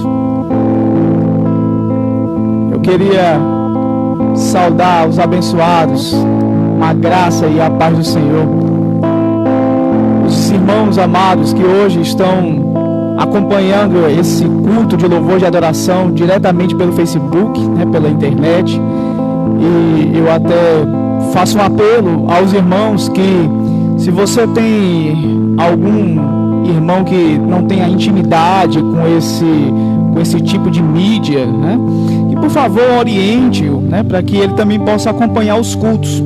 Ronaldo. Eu queria saudar os abençoados, uma graça e a paz do Senhor. Os irmãos amados que hoje estão acompanhando esse culto de louvor e adoração diretamente pelo Facebook, pela internet. E eu até faço um apelo aos irmãos que, se você tem algum irmão que não tenha intimidade com esse tipo de mídia, que por favor oriente-o, para que ele também possa acompanhar os cultos,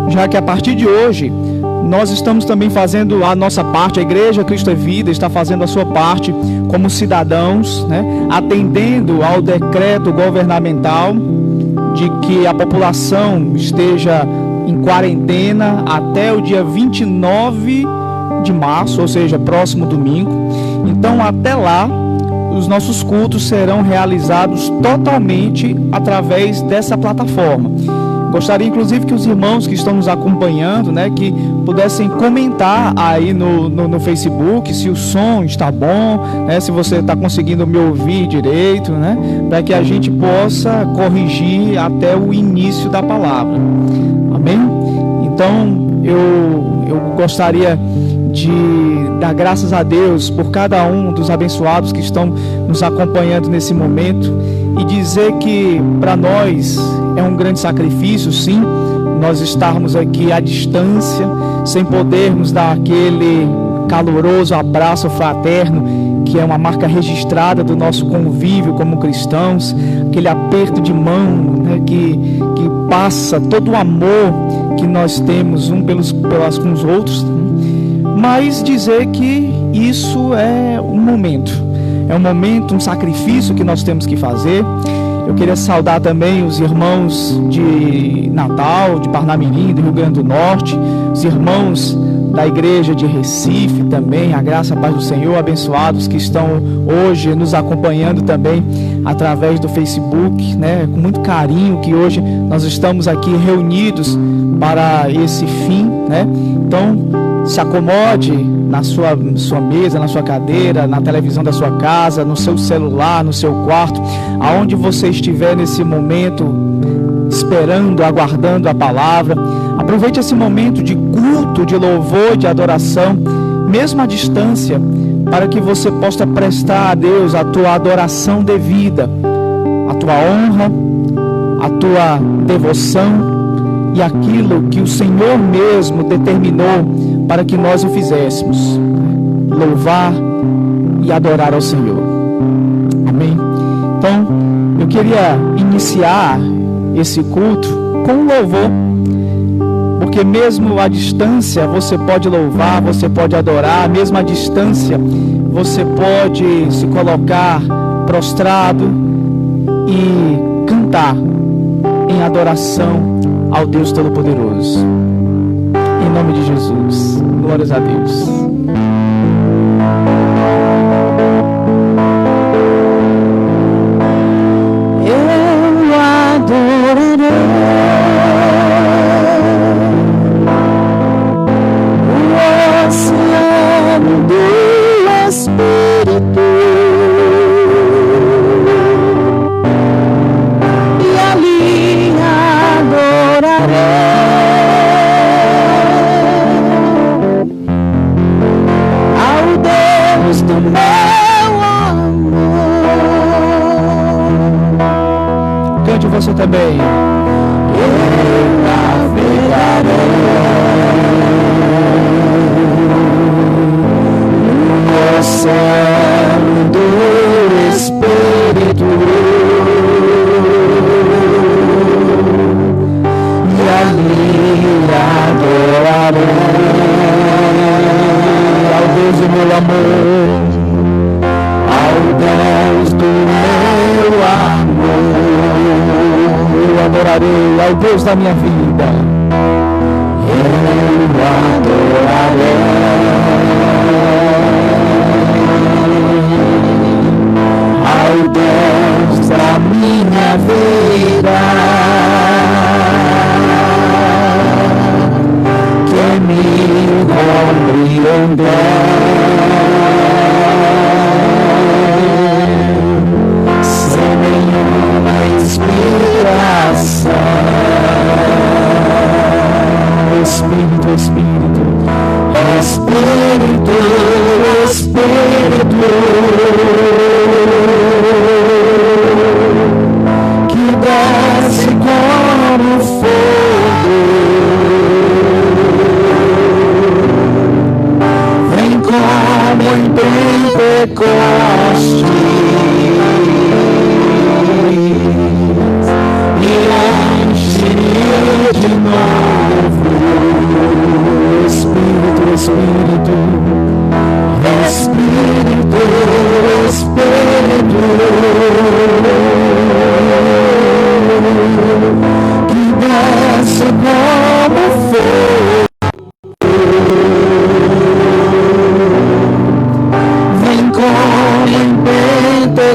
já que a partir de hoje nós estamos também fazendo a nossa parte. A Igreja Cristo é Vida está fazendo a sua parte como cidadãos, atendendo ao decreto governamental de que a população esteja em quarentena até o dia 29 de março, ou seja, próximo domingo. Então, até lá, os nossos cultos serão realizados totalmente através dessa plataforma. Gostaria, inclusive, que os irmãos que estão nos acompanhando, que pudessem comentar aí no Facebook se o som está bom, se você está conseguindo me ouvir direito, para que a gente possa corrigir até o início da palavra. Amém? Então, eu gostaria de dar graças a Deus por cada um dos abençoados que estão nos acompanhando nesse momento e dizer que para nós é um grande sacrifício, sim, nós estarmos aqui à distância, sem podermos dar aquele caloroso abraço fraterno, que é uma marca registrada do nosso convívio como cristãos, aquele aperto de mão, que passa todo o amor que nós temos com os outros, mas dizer que isso é um momento, um sacrifício que nós temos que fazer. Eu queria saudar também os irmãos de Natal, de Parnamirim, do Rio Grande do Norte, os irmãos da igreja de Recife também, a graça e a paz do Senhor, abençoados que estão hoje nos acompanhando também através do Facebook, com muito carinho, que hoje nós estamos aqui reunidos para esse fim, Então, se acomode na sua mesa, na sua cadeira, na televisão da sua casa, no seu celular, no seu quarto, aonde você estiver nesse momento, esperando, aguardando a palavra. Aproveite esse momento de culto, de louvor, de adoração, mesmo à distância, para que você possa prestar a Deus a tua adoração devida, a tua honra, a tua devoção e aquilo que o Senhor mesmo determinou para que nós o fizéssemos: louvar e adorar ao Senhor. Amém? Então, eu queria iniciar esse culto com um louvor, porque mesmo à distância você pode louvar, você pode adorar, mesmo à distância você pode se colocar prostrado e cantar em adoração ao Deus Todo-Poderoso. Em nome de Jesus. Glórias a Deus. Eu adorarei o oceano do Espírito e ali adorarei do meu amor. Cante você também. Eu navegarei no oceano do Espírito e ali adorarei ao Deus do meu amor, ao Deus do meu amor. Eu adorarei ao Deus da minha vida. Eu adorarei ao Deus da minha vida, que me compreendeu.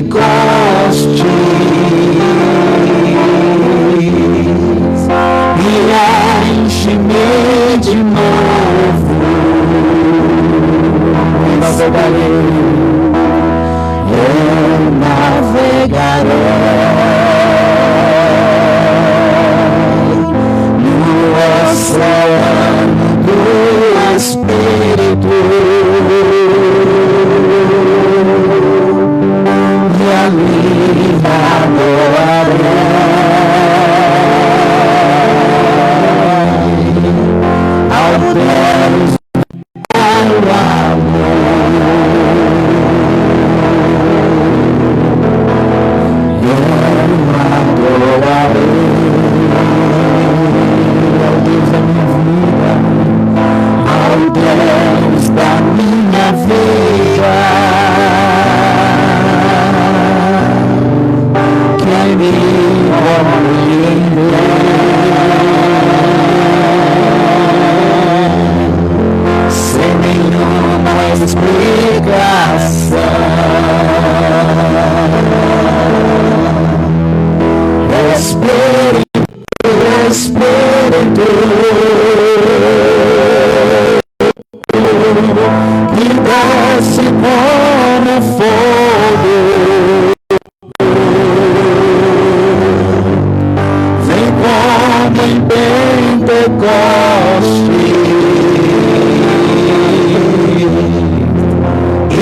Pentecostes, e enche-me de novo. Eu navegarei no oceano do Espírito, e ali adorarei ao Deus do amor. Deus da minha vida, que me compreender, sem nenhuma explicação. Espírito, que desce como fogo, vem como em Pentecostes, e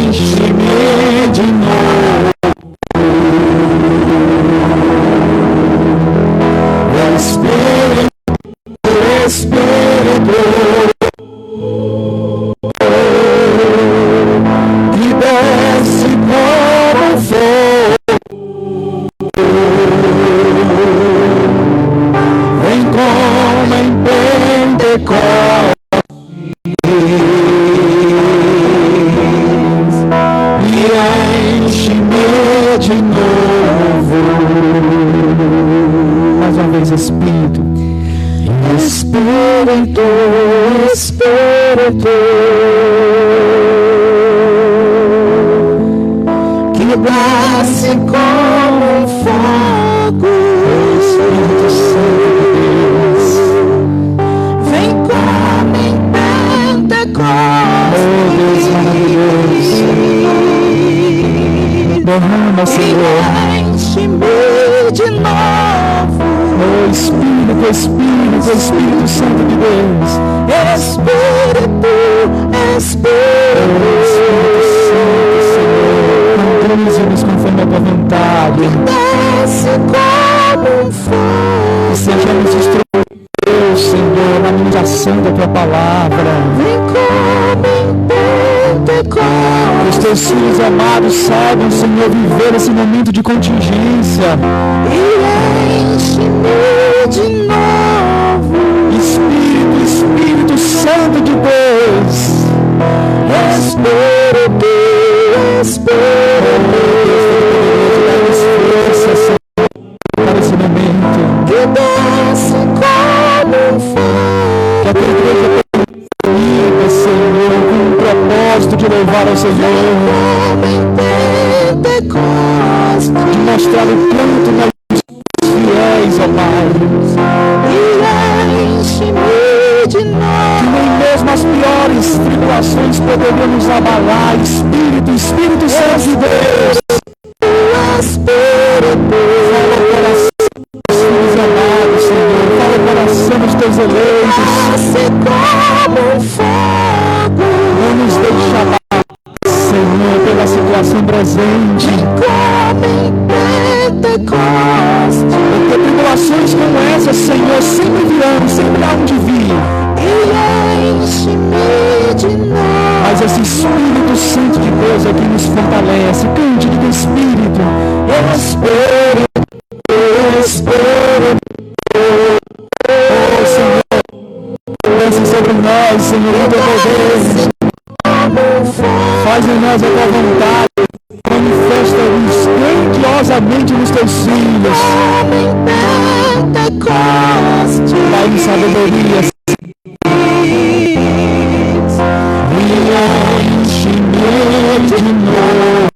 enche-me de novo. Espírito, que desce como fogo, vem como em Pentecostes, e enche-me de novo. Mais uma vez, Espírito. Espírito, Espírito, que desce como fogo, Espírito Santo, vem como em Pentecostes, oh Deus maravilhoso, derrama, Senhor, enche-me de novo. Oh Espírito, Espírito, Espírito Santo de Deus, Espírito, Espírito, Espírito Santo, Senhor, conduze-nos conforme a tua vontade, desce como um fogo, e sejamos instruídos, Deus, Senhor, na ministração da tua palavra, vem como em Pentecostes, os teus filhos amados saibam, Senhor, viver esse momento de contingência, e enche-me de novo. Espírito, Espírito Santo de Deus, Espírito, Espírito, dá-nos força, Senhor, para esse momento, que desce como um fogo, que a tua igreja viva, Senhor, com um propósito de louvar ao Senhor, de mostrar o quanto nós fiéis, ó Pai, e enche-me de novo, que nem mesmo as piores tribulações poderiam nos abalar. Espírito, Espírito Santo de Deus, Espírito, fala o coração dos teus amados, Senhor, fala o coração dos teus eleitos, como um fogo, não nos deixa abalar, Senhor, pela situação presente, como em Pentecostes, porque tribulações como essa, Senhor, sempre virão, sempre há onde vir, e enche-me de novo. Mas esse Espírito Santo de Deus é que nos fortalece. Cante do Espírito, Espírito, Espírito, oh Senhor, desce sobre nós, Senhor, o teu poder, faz em nós a tua vontade, manifesta-nos grandiosamente nos teus filhos, dai-nos sabedoria, e enche-me de novo.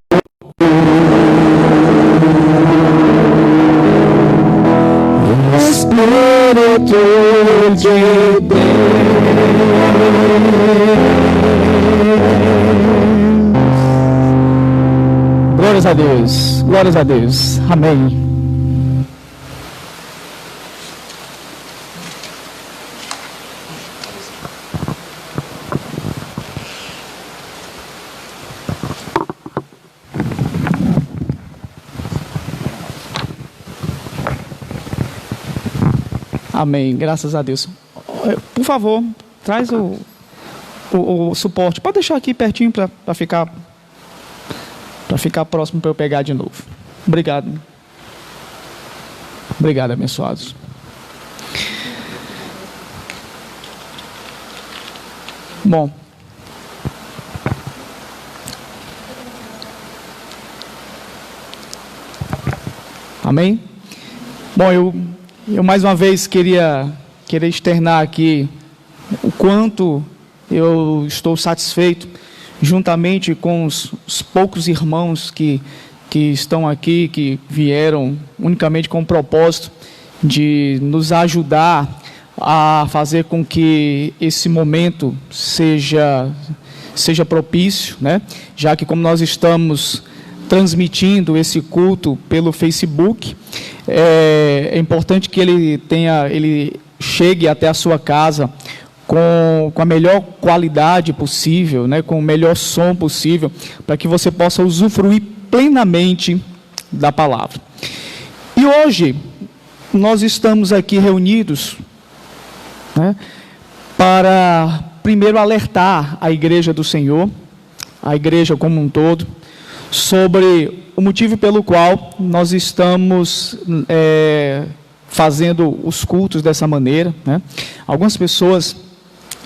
de Deus. Glórias a Deus, glórias a Deus. Amém. Amém, graças a Deus. Por favor, traz o suporte. Pode deixar aqui pertinho para ficar próximo para eu pegar de novo. Obrigado. Obrigado, abençoados. Bom. Amém? Bom, eu mais uma vez queria externar aqui o quanto eu estou satisfeito, juntamente com os poucos irmãos que estão aqui, que vieram unicamente com o propósito de nos ajudar a fazer com que esse momento seja propício, né? Já que, como nós estamos transmitindo esse culto pelo Facebook, é importante que ele chegue até a sua casa com a melhor qualidade possível, né, com o melhor som possível, para que você possa usufruir plenamente da palavra. E hoje nós estamos aqui reunidos, né, para primeiro alertar a igreja do Senhor, a igreja como um todo, sobre o motivo pelo qual nós estamos fazendo os cultos dessa maneira, né? Algumas pessoas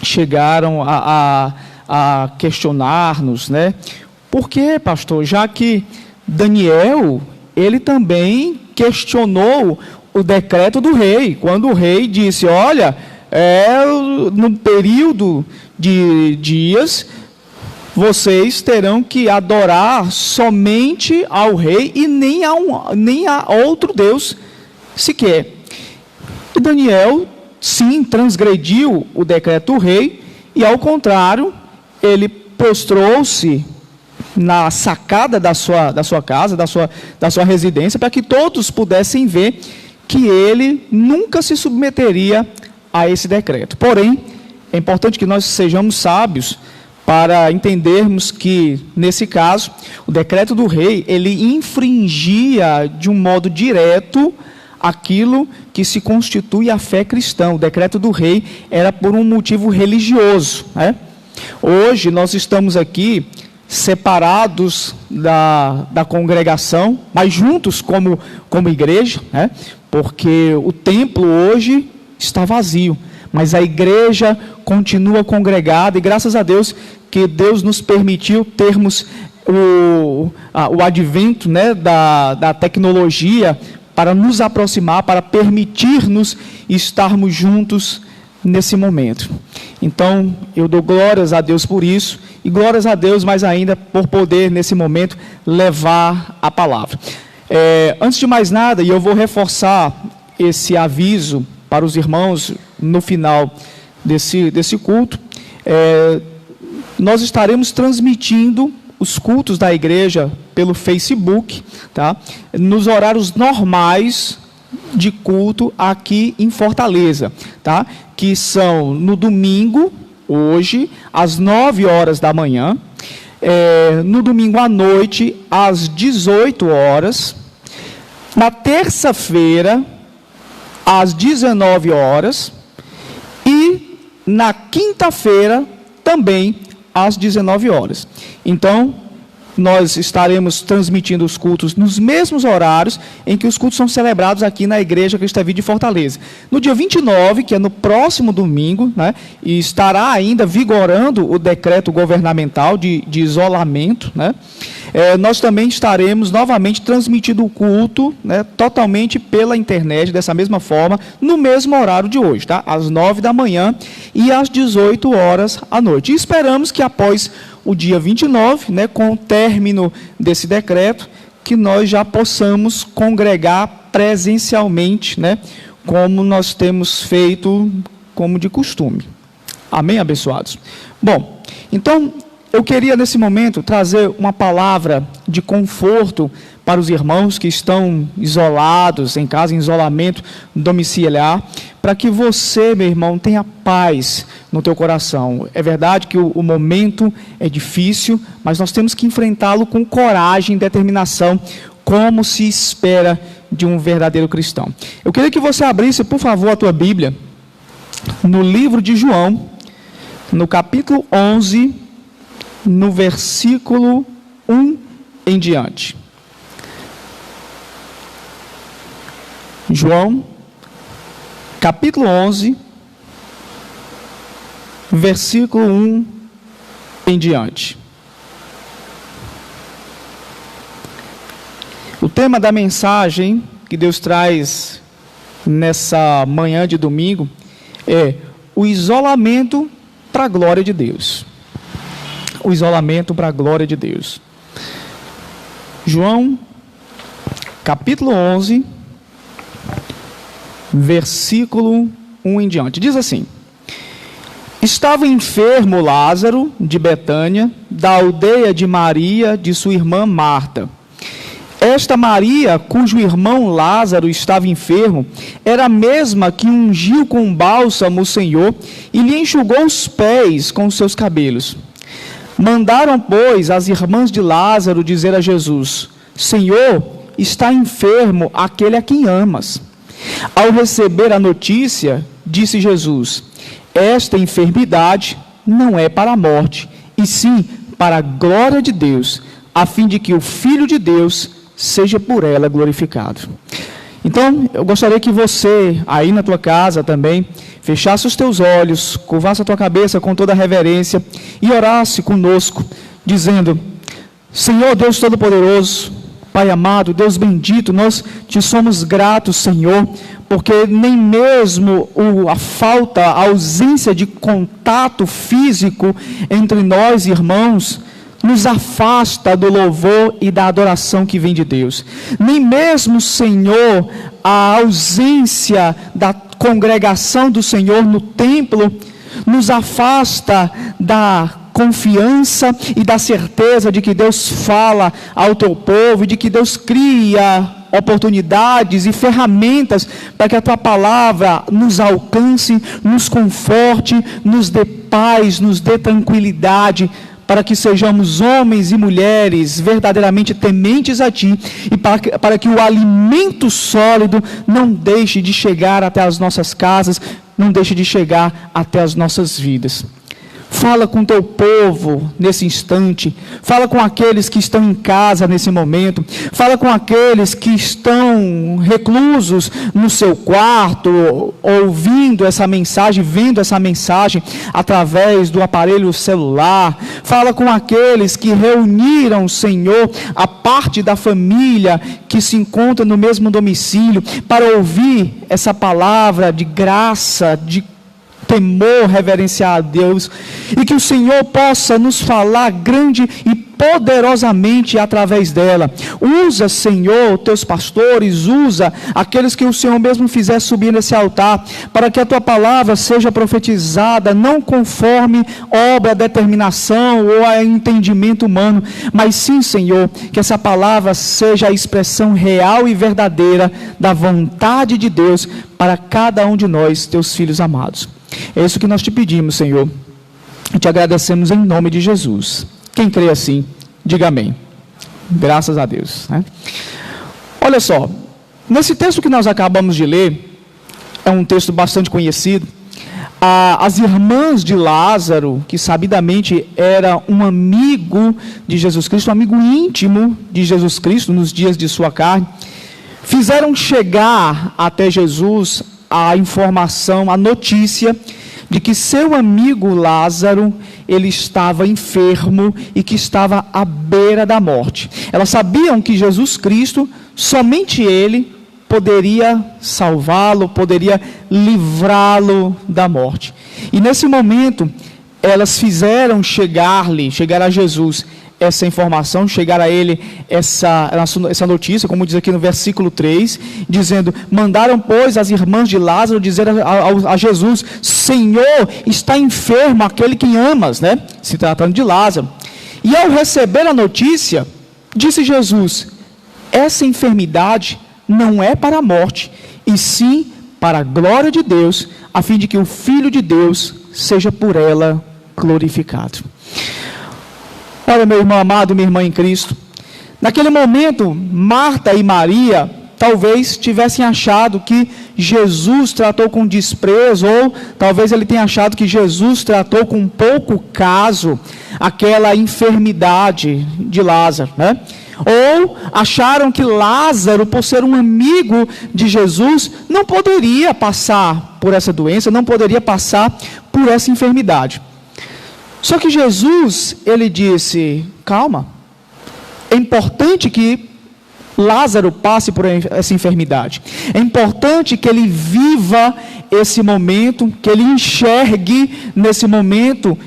chegaram a questionar-nos, né? Por que, pastor? Já que Daniel, ele também questionou o decreto do rei, quando o rei disse, olha, no período de dias, vocês terão que adorar somente ao rei e nem a outro Deus sequer. E Daniel, sim, transgrediu o decreto do rei e, ao contrário, ele prostrou-se na sacada da sua casa, da sua residência, para que todos pudessem ver que ele nunca se submeteria a esse decreto. Porém, é importante que nós sejamos sábios para entendermos que, nesse caso, o decreto do rei, ele infringia de um modo direto aquilo que se constitui a fé cristã. O decreto do rei era por um motivo religioso, né? Hoje nós estamos aqui separados da congregação, mas juntos como igreja, né? Porque o templo hoje está vazio, mas a igreja continua congregada, e graças a Deus que Deus nos permitiu termos o advento, né, da tecnologia para nos aproximar, para permitir-nos estarmos juntos nesse momento. Então, eu dou glórias a Deus por isso, e glórias a Deus mais ainda por poder, nesse momento, levar a palavra. Antes de mais nada, e eu vou reforçar esse aviso para os irmãos no final desse culto, nós estaremos transmitindo os cultos da igreja pelo Facebook, tá? Nos horários normais de culto aqui em Fortaleza, tá? Que são no domingo, hoje, às 9 horas da manhã, no domingo à noite, às 18 horas, na terça-feira, às 19 horas, e na quinta-feira, também às 19 horas. Então, nós estaremos transmitindo os cultos nos mesmos horários em que os cultos são celebrados aqui na Igreja Cristo é Vida de Fortaleza. No dia 29, que é no próximo domingo, né, e estará ainda vigorando o decreto governamental de isolamento, né, nós também estaremos novamente transmitindo o culto, né, totalmente pela internet, dessa mesma forma, no mesmo horário de hoje, tá? Às 9 da manhã e às 18 horas à noite. E esperamos que após o dia 29, né, com o término desse decreto, que nós já possamos congregar presencialmente, né, como nós temos feito como de costume. Amém, abençoados? Bom, então eu queria nesse momento trazer uma palavra de conforto para os irmãos que estão isolados em casa, em isolamento domiciliar, para que você, meu irmão, tenha paz no teu coração. É verdade que o momento é difícil, mas nós temos que enfrentá-lo com coragem e determinação, como se espera de um verdadeiro cristão. Eu queria que você abrisse, por favor, a tua Bíblia, no livro de João, no capítulo 11, no versículo 1 em diante. João, capítulo 11, versículo 1 em diante. O tema da mensagem que Deus traz nessa manhã de domingo é o isolamento para a glória de Deus. O isolamento para a glória de Deus. João, capítulo 11, versículo 1 em diante. Diz assim: Estava enfermo Lázaro de Betânia, da aldeia de Maria, de sua irmã Marta. Esta Maria, cujo irmão Lázaro estava enfermo, era a mesma que ungiu com bálsamo o Senhor e lhe enxugou os pés com os seus cabelos. Mandaram, pois, as irmãs de Lázaro dizer a Jesus: Senhor, está enfermo aquele a quem amas. Ao receber a notícia, disse Jesus: Esta enfermidade não é para a morte, e sim para a glória de Deus, a fim de que o Filho de Deus seja por ela glorificado. Então, eu gostaria que você, aí na tua casa também, fechasse os teus olhos, curvasse a tua cabeça com toda a reverência e orasse conosco, dizendo: Senhor Deus Todo-Poderoso, Pai amado, Deus bendito, nós te somos gratos, Senhor, porque nem mesmo a falta, a ausência de contato físico entre nós, irmãos, nos afasta do louvor e da adoração que vem de Deus. Nem mesmo, Senhor, a ausência da congregação do Senhor no templo nos afasta da confiança e da certeza de que Deus fala ao teu povo e de que Deus cria oportunidades e ferramentas para que a tua palavra nos alcance, nos conforte, nos dê paz, nos dê tranquilidade, para que sejamos homens e mulheres verdadeiramente tementes a Ti e para que o alimento sólido não deixe de chegar até as nossas casas, não deixe de chegar até as nossas vidas. Fala com o teu povo nesse instante, fala com aqueles que estão em casa nesse momento, fala com aqueles que estão reclusos no seu quarto, ouvindo essa mensagem, vendo essa mensagem através do aparelho celular, fala com aqueles que reuniram, Senhor, a parte da família que se encontra no mesmo domicílio, para ouvir essa palavra de graça, de temor, reverenciar a Deus, e que o Senhor possa nos falar grande e poderosamente através dela. Usa, Senhor, teus pastores, usa aqueles que o Senhor mesmo fizer subir nesse altar, para que a tua palavra seja profetizada, não conforme obra, determinação ou a entendimento humano, mas sim, Senhor, que essa palavra seja a expressão real e verdadeira da vontade de Deus para cada um de nós, teus filhos amados. É isso que nós te pedimos, Senhor, e te agradecemos em nome de Jesus. Quem crê assim, diga amém. Graças a Deus, né? Olha só, nesse texto que nós acabamos de ler, é um texto bastante conhecido. As irmãs de Lázaro, que sabidamente era um amigo de Jesus Cristo, um amigo íntimo de Jesus Cristo nos dias de sua carne, fizeram chegar até Jesus a informação, a notícia de que seu amigo Lázaro, ele estava enfermo e que estava à beira da morte. Elas sabiam que Jesus Cristo, somente Ele, poderia salvá-lo, poderia livrá-lo da morte. E nesse momento, elas fizeram chegar a Jesus essa informação, chegar a ele essa notícia, como diz aqui no versículo 3, dizendo: mandaram, pois, as irmãs de Lázaro dizer a Jesus: Senhor, está enfermo aquele que amas, né? Se tratando de Lázaro. E ao receber a notícia, disse Jesus: essa enfermidade não é para a morte, e sim para a glória de Deus, a fim de que o Filho de Deus seja por ela glorificado. Olha, meu irmão amado, minha irmã em Cristo, naquele momento, Marta e Maria talvez tivessem achado que Jesus tratou com desprezo, ou talvez ele tenha achado que Jesus tratou com pouco caso aquela enfermidade de Lázaro, né? Ou acharam que Lázaro, por ser um amigo de Jesus, não poderia passar por essa doença, não poderia passar por essa enfermidade. Só que Jesus, ele disse: calma, é importante que Lázaro passe por essa enfermidade, é importante que ele viva esse momento, que ele enxergue nesse momento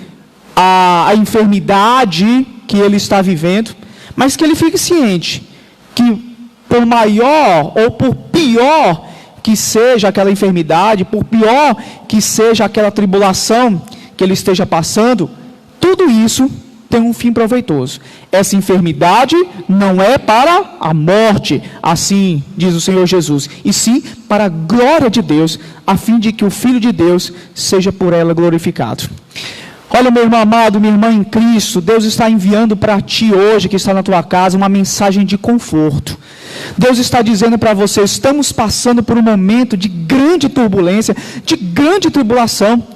a enfermidade que ele está vivendo, mas que ele fique ciente que, por maior ou por pior que seja aquela enfermidade, por pior que seja aquela tribulação que ele esteja passando, tudo isso tem um fim proveitoso. Essa enfermidade não é para a morte, assim diz o Senhor Jesus, e sim para a glória de Deus, a fim de que o Filho de Deus seja por ela glorificado. Olha, meu irmão amado, minha irmã em Cristo, Deus está enviando para ti hoje, que está na tua casa, uma mensagem de conforto. Deus está dizendo para você: estamos passando por um momento de grande turbulência, de grande tribulação.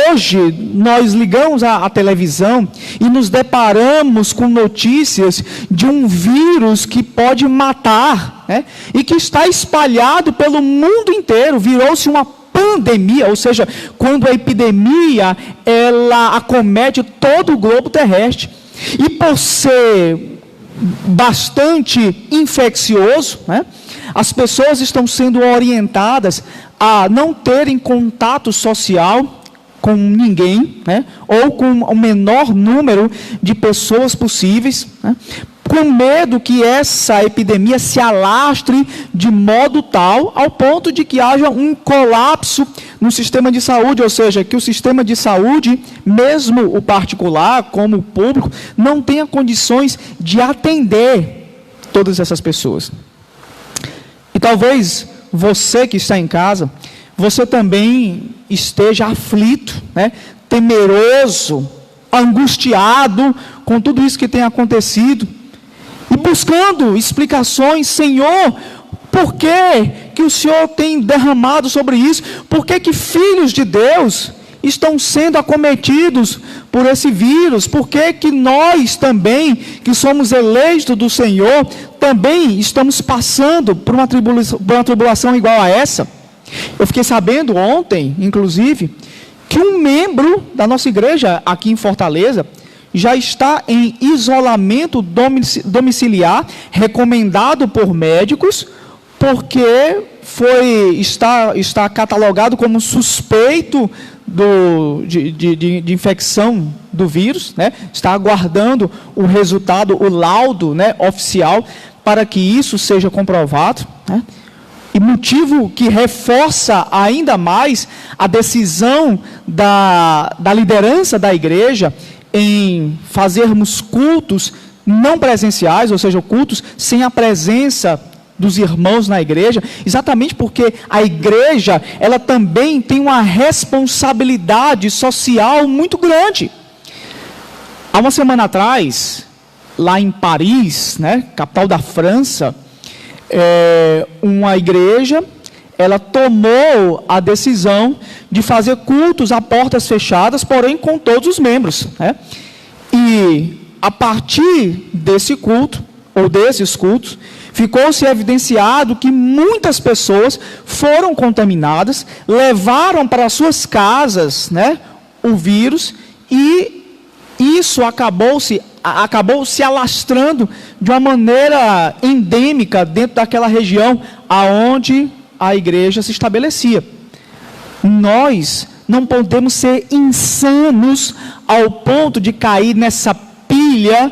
Hoje nós ligamos a televisão e nos deparamos com notícias de um vírus que pode matar, né? E que está espalhado pelo mundo inteiro, virou-se uma pandemia, ou seja, quando a epidemia ela acomete todo o globo terrestre. E por ser bastante infeccioso, né, as pessoas estão sendo orientadas a não terem contato social com ninguém, né, ou com o menor número de pessoas possíveis, né, com medo que essa epidemia se alastre de modo tal ao ponto de que haja um colapso no sistema de saúde, ou seja, que o sistema de saúde, mesmo o particular como o público, não tenha condições de atender todas essas pessoas. E talvez você que está em casa, você também esteja aflito, né, temeroso, angustiado com tudo isso que tem acontecido, e buscando explicações: Senhor, por que o Senhor tem derramado sobre isso? Por que filhos de Deus estão sendo acometidos por esse vírus? Por que nós também, que somos eleitos do Senhor, também estamos passando por uma tribulação igual a essa? Eu fiquei sabendo ontem, inclusive, que um membro da nossa igreja aqui em Fortaleza já está em isolamento domiciliar, recomendado por médicos, porque está catalogado como suspeito de infecção do vírus, né? Está aguardando o resultado, o laudo, né, oficial, para que isso seja comprovado, né? E motivo que reforça ainda mais a decisão da liderança da igreja em fazermos cultos não presenciais, ou seja, cultos sem a presença dos irmãos na igreja, exatamente porque a igreja, ela também tem uma responsabilidade social muito grande. Há uma semana atrás, lá em Paris, né, capital da França, uma igreja, ela tomou a decisão de fazer cultos a portas fechadas, porém com todos os membros, né? E a partir desse culto, ou desses cultos, ficou-se evidenciado que muitas pessoas foram contaminadas, levaram para suas casas, né, o vírus, e isso acabou se alastrando de uma maneira endêmica dentro daquela região aonde a igreja se estabelecia. Nós não podemos ser insanos ao ponto de cair nessa pilha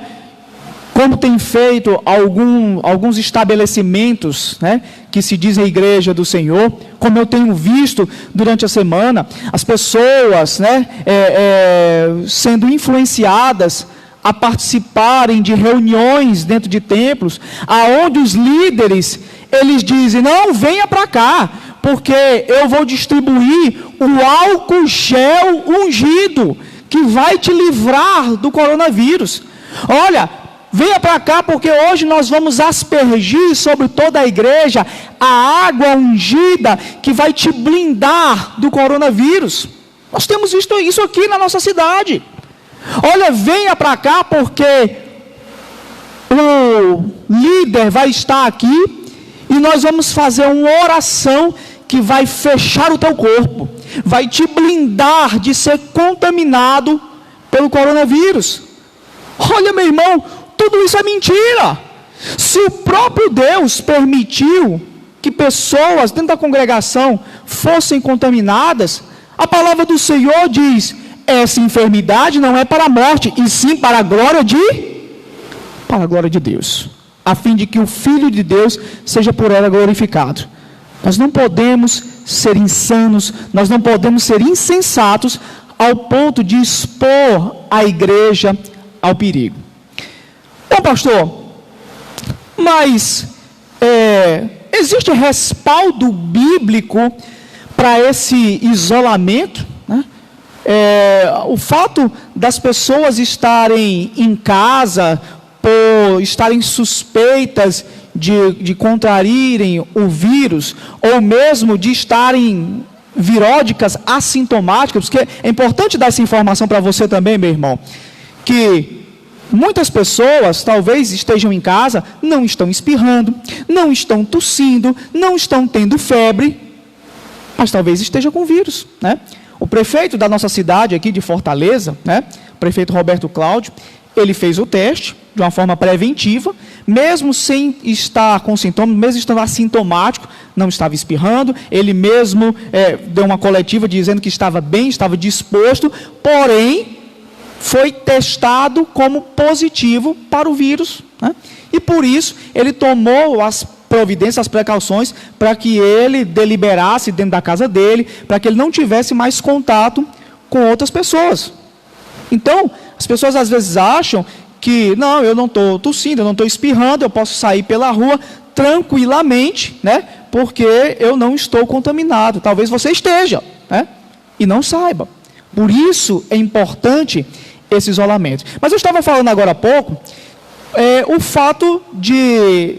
como tem feito alguns estabelecimentos, né, que se dizem igreja do Senhor, como eu tenho visto durante a semana, as pessoas, né, sendo influenciadas a participarem de reuniões dentro de templos, aonde os líderes, eles dizem, não, venha para cá, porque eu vou distribuir o álcool gel ungido, que vai te livrar do coronavírus. Olha, venha para cá, porque hoje nós vamos aspergir sobre toda a igreja a água ungida, que vai te blindar do coronavírus. Nós temos visto isso aqui na nossa cidade. Olha, venha para cá, porque o líder vai estar aqui, e nós vamos fazer uma oração que vai fechar o teu corpo, vai te blindar de ser contaminado pelo coronavírus. Olha, meu irmão, tudo isso é mentira. Se o próprio Deus permitiu que pessoas dentro da congregação fossem contaminadas, a palavra do Senhor diz, essa enfermidade não é para a morte, e sim para a glória de Deus, a fim de que o Filho de Deus seja por ela glorificado. Nós não podemos ser insanos, nós não podemos ser insensatos ao ponto de expor a igreja ao perigo. Bom, pastor, mas existe respaldo bíblico para esse isolamento, né? O fato das pessoas estarem em casa por estarem suspeitas de contraírem o vírus, ou mesmo de estarem viródicas assintomáticas, porque é importante dar essa informação para você também, meu irmão, que muitas pessoas talvez estejam em casa, não estão espirrando, não estão tossindo, não estão tendo febre, mas talvez esteja com vírus, né? O prefeito da nossa cidade aqui de Fortaleza, né, o prefeito Roberto Cláudio, ele fez o teste de uma forma preventiva, mesmo sem estar com sintomas, mesmo estando assintomático, não estava espirrando, ele mesmo deu uma coletiva dizendo que estava bem, estava disposto, porém, foi testado como positivo para o vírus, né? E por isso, ele tomou as providências, as precauções, para que ele deliberasse dentro da casa dele, para que ele não tivesse mais contato com outras pessoas. Então, as pessoas às vezes acham que, não, eu não estou tossindo, eu não estou espirrando, eu posso sair pela rua tranquilamente, né? Porque eu não estou contaminado. Talvez você esteja, né? E não saiba. Por isso é importante esse isolamento. Mas eu estava falando agora há pouco, o fato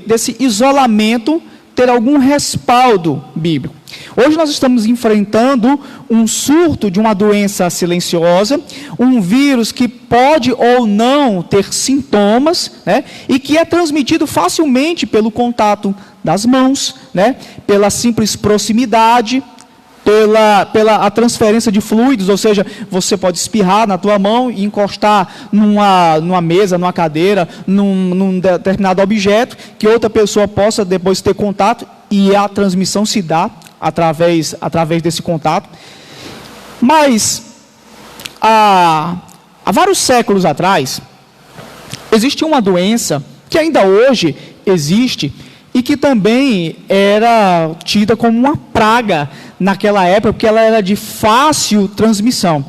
desse isolamento ter algum respaldo bíblico. Hoje nós estamos enfrentando um surto de uma doença silenciosa, um vírus que pode ou não ter sintomas, né, e que é transmitido facilmente pelo contato das mãos, né, pela simples proximidade, pela a transferência de fluidos, ou seja, você pode espirrar na tua mão e encostar numa mesa, numa cadeira, num determinado objeto, que outra pessoa possa depois ter contato, e a transmissão se dá através desse contato. Mas, há vários séculos atrás, existia uma doença que ainda hoje existe, e que também era tida como uma praga naquela época, porque ela era de fácil transmissão.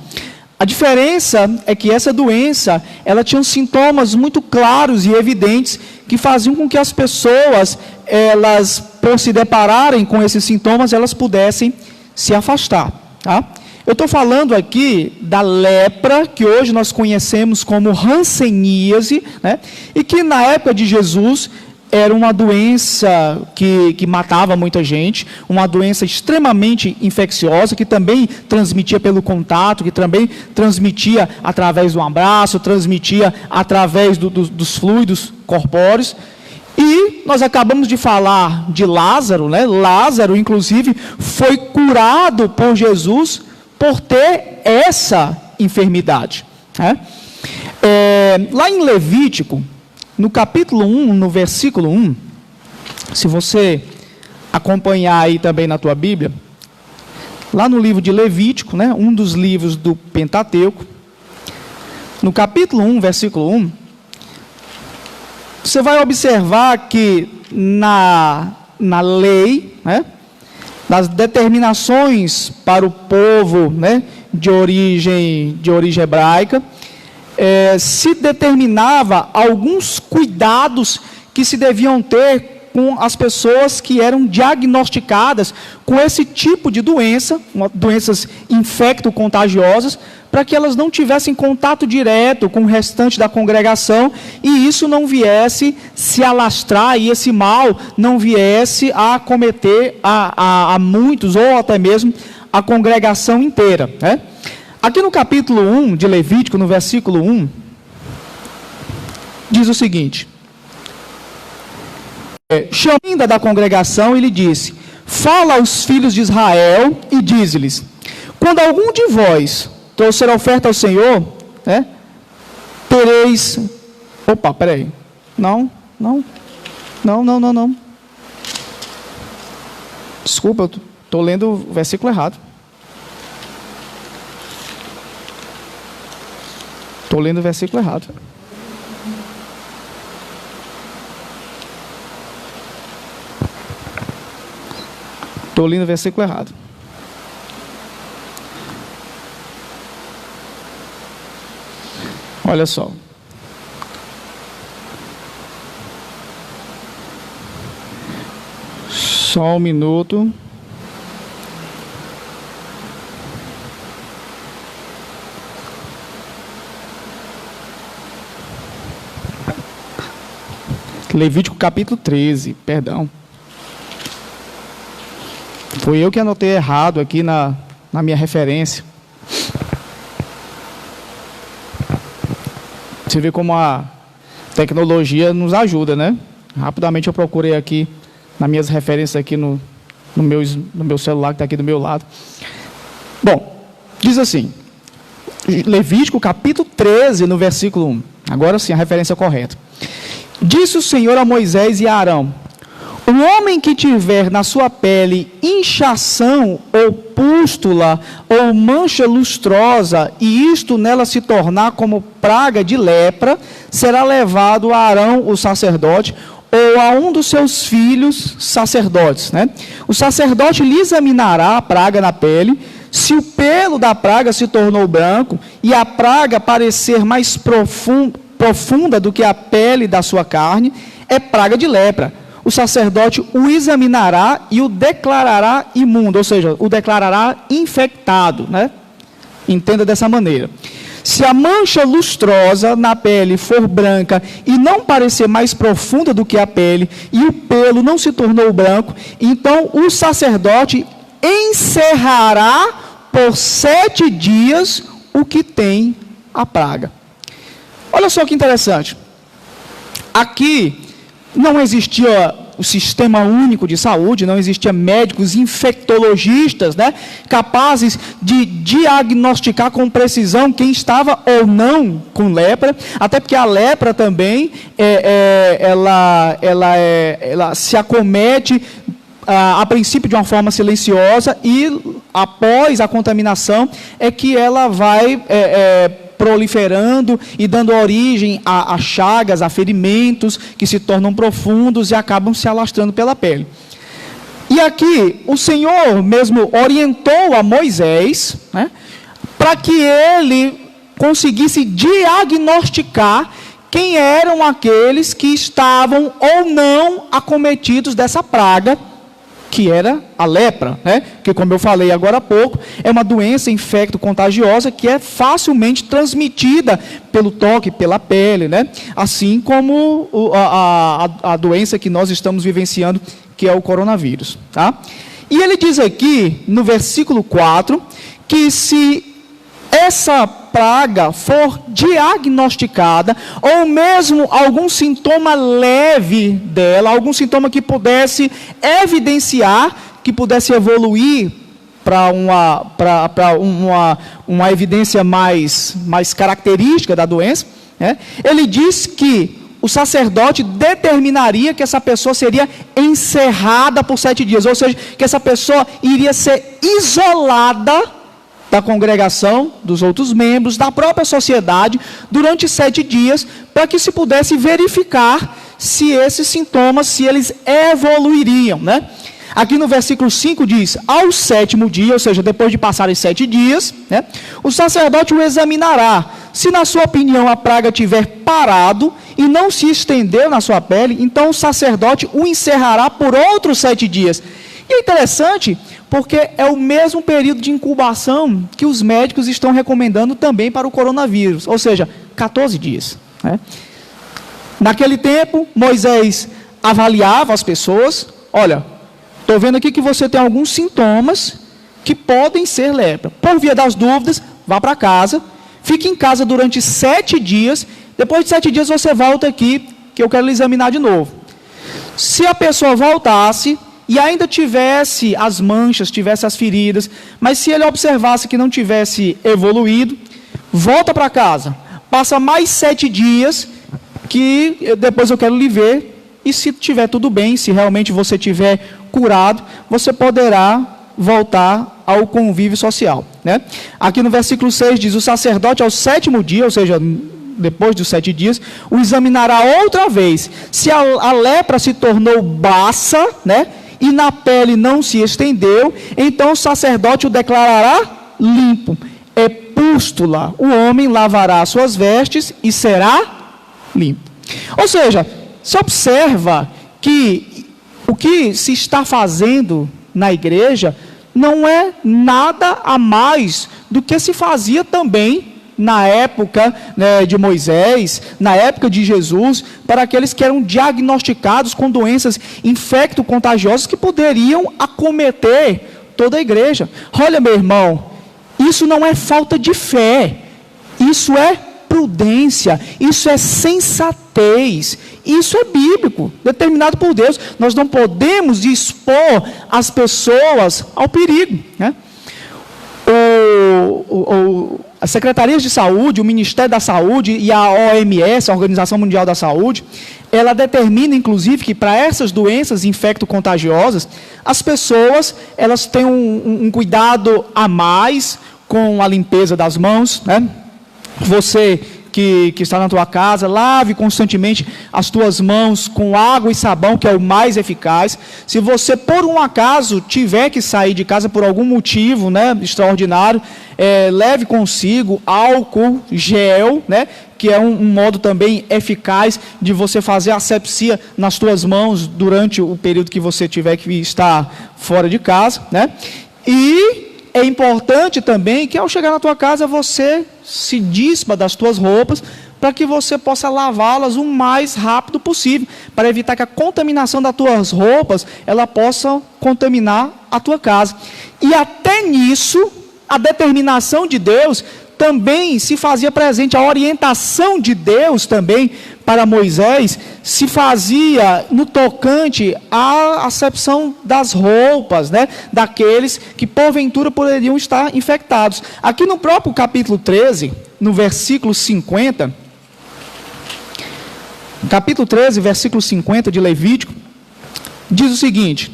A diferença é que essa doença, ela tinha sintomas muito claros e evidentes, que faziam com que as pessoas, elas, por se depararem com esses sintomas, elas pudessem se afastar, tá? Eu estou falando aqui da lepra, que hoje nós conhecemos como hanseníase, né? E que na época de Jesus era uma doença que matava muita gente, uma doença extremamente infecciosa, que também transmitia pelo contato, que também transmitia através do abraço, transmitia através dos fluidos corpóreos. E nós acabamos de falar de Lázaro, né? Lázaro, inclusive, foi curado por Jesus por ter essa enfermidade, né? Lá em Levítico, no capítulo 1, no versículo 1, se você acompanhar aí também na tua Bíblia, lá no livro de Levítico, né, um dos livros do Pentateuco, no capítulo 1, versículo 1, você vai observar que na lei, né, nas determinações para o povo, né, de origem hebraica, se determinava alguns cuidados que se deviam ter com as pessoas que eram diagnosticadas com esse tipo de doença, doenças infecto-contagiosas, para que elas não tivessem contato direto com o restante da congregação e isso não viesse se alastrar e esse mal não viesse a acometer a muitos ou até mesmo a congregação inteira, né? Aqui no capítulo 1 de Levítico, no versículo 1, diz o seguinte: chamando da congregação, ele disse: fala aos filhos de Israel e diz-lhes: quando algum de vós trouxer oferta ao Senhor, né, tereis... Opa, peraí. Não. Desculpa, eu estou lendo o versículo errado. Estou lendo o versículo errado. Estou lendo o versículo errado. Olha só. Só um minuto. Levítico capítulo 13, perdão. Foi eu que anotei errado aqui na minha referência. Você vê como a tecnologia nos ajuda, né? Rapidamente eu procurei aqui, nas minhas referências aqui no meu celular, que está aqui do meu lado. Bom, diz assim, Levítico capítulo 13, no versículo 1. Agora sim, a referência correta. Disse o Senhor a Moisés e a Arão: o homem que tiver na sua pele inchação ou pústula ou mancha lustrosa, e isto nela se tornar como praga de lepra, será levado a Arão, o sacerdote, ou a um dos seus filhos sacerdotes, né? O sacerdote lhe examinará a praga na pele. Se o pelo da praga se tornou branco e a praga parecer mais profunda do que a pele da sua carne, é praga de lepra. O sacerdote o examinará e o declarará imundo, ou seja, o declarará infectado, né? Entenda dessa maneira. Se a mancha lustrosa na pele for branca e não parecer mais profunda do que a pele, e o pelo não se tornou branco, então o sacerdote encerrará por 7 dias o que tem a praga. Olha só que interessante. Aqui não existia o sistema único de saúde, não existia médicos infectologistas, né, capazes de diagnosticar com precisão quem estava ou não com lepra, até porque a lepra também ela se acomete a princípio de uma forma silenciosa e após a contaminação é que ela vai proliferando e dando origem a chagas, a ferimentos que se tornam profundos e acabam se alastrando pela pele. E aqui o Senhor mesmo orientou a Moisés, né, para que ele conseguisse diagnosticar quem eram aqueles que estavam ou não acometidos dessa praga, que era a lepra, né? Que, como eu falei agora há pouco, é uma doença infecto-contagiosa que é facilmente transmitida pelo toque, pela pele, né? Assim como a doença que nós estamos vivenciando, que é o coronavírus, tá? E ele diz aqui, no versículo 4, que se essa praga for diagnosticada, ou mesmo algum sintoma leve dela, algum sintoma que pudesse evidenciar, que pudesse evoluir para uma evidência mais característica da doença, né? Ele diz que o sacerdote determinaria que essa pessoa seria encerrada por 7 dias, ou seja, que essa pessoa iria ser isolada da congregação, dos outros membros, da própria sociedade, durante 7 dias, para que se pudesse verificar se esses sintomas, se eles evoluiriam, né? Aqui no versículo 5 diz, ao 7º dia, ou seja, depois de passarem 7 dias, né, o sacerdote o examinará. Se na sua opinião a praga tiver parado e não se estendeu na sua pele, então o sacerdote o encerrará por outros 7 dias. E é interessante, porque é o mesmo período de incubação que os médicos estão recomendando também para o coronavírus, ou seja, 14 dias. Né? Naquele tempo, Moisés avaliava as pessoas, olha, estou vendo aqui que você tem alguns sintomas que podem ser lepra. Por via das dúvidas, vá para casa, fique em casa durante 7 dias, depois de 7 dias você volta aqui, que eu quero lhe examinar de novo. Se a pessoa voltasse e ainda tivesse as manchas, tivesse as feridas, mas se ele observasse que não tivesse evoluído, volta para casa, passa mais 7 dias, que depois eu quero lhe ver, e se tiver tudo bem, se realmente você tiver curado, você poderá voltar ao convívio social. Né? Aqui no versículo 6 diz, o sacerdote ao 7º dia, ou seja, depois dos 7 dias, o examinará outra vez. Se a lepra se tornou baça, né, e na pele não se estendeu, então o sacerdote o declarará limpo. É pústula, o homem lavará suas vestes e será limpo. Ou seja, se observa que o que se está fazendo na igreja não é nada a mais do que se fazia também na época, né, de Moisés, na época de Jesus, para aqueles que eram diagnosticados com doenças infecto-contagiosas que poderiam acometer toda a igreja. Olha, meu irmão, isso não é falta de fé, isso é prudência, isso é sensatez, isso é bíblico, determinado por Deus. Nós não podemos expor as pessoas ao perigo, né? As secretarias de saúde, o Ministério da Saúde e a OMS, a Organização Mundial da Saúde, ela determina, inclusive, que para essas doenças infecto-contagiosas, as pessoas, elas têm um cuidado a mais com a limpeza das mãos, né? Você que está na tua casa, lave constantemente as tuas mãos com água e sabão, que é o mais eficaz. Se você, por um acaso, tiver que sair de casa por algum motivo, né, extraordinário, leve consigo álcool, gel, né, que é um modo também eficaz de você fazer asepsia nas tuas mãos durante o período que você tiver que estar fora de casa, né? E é importante também que ao chegar na tua casa você se dispa das tuas roupas para que você possa lavá-las o mais rápido possível, para evitar que a contaminação das tuas roupas ela possa contaminar a tua casa. E até nisso, a determinação de Deus também se fazia presente, a orientação de Deus também para Moisés se fazia no tocante à acepção das roupas, né, daqueles que porventura poderiam estar infectados. Aqui no próprio capítulo 13, no versículo 50, capítulo 13, versículo 50 de Levítico, diz o seguinte: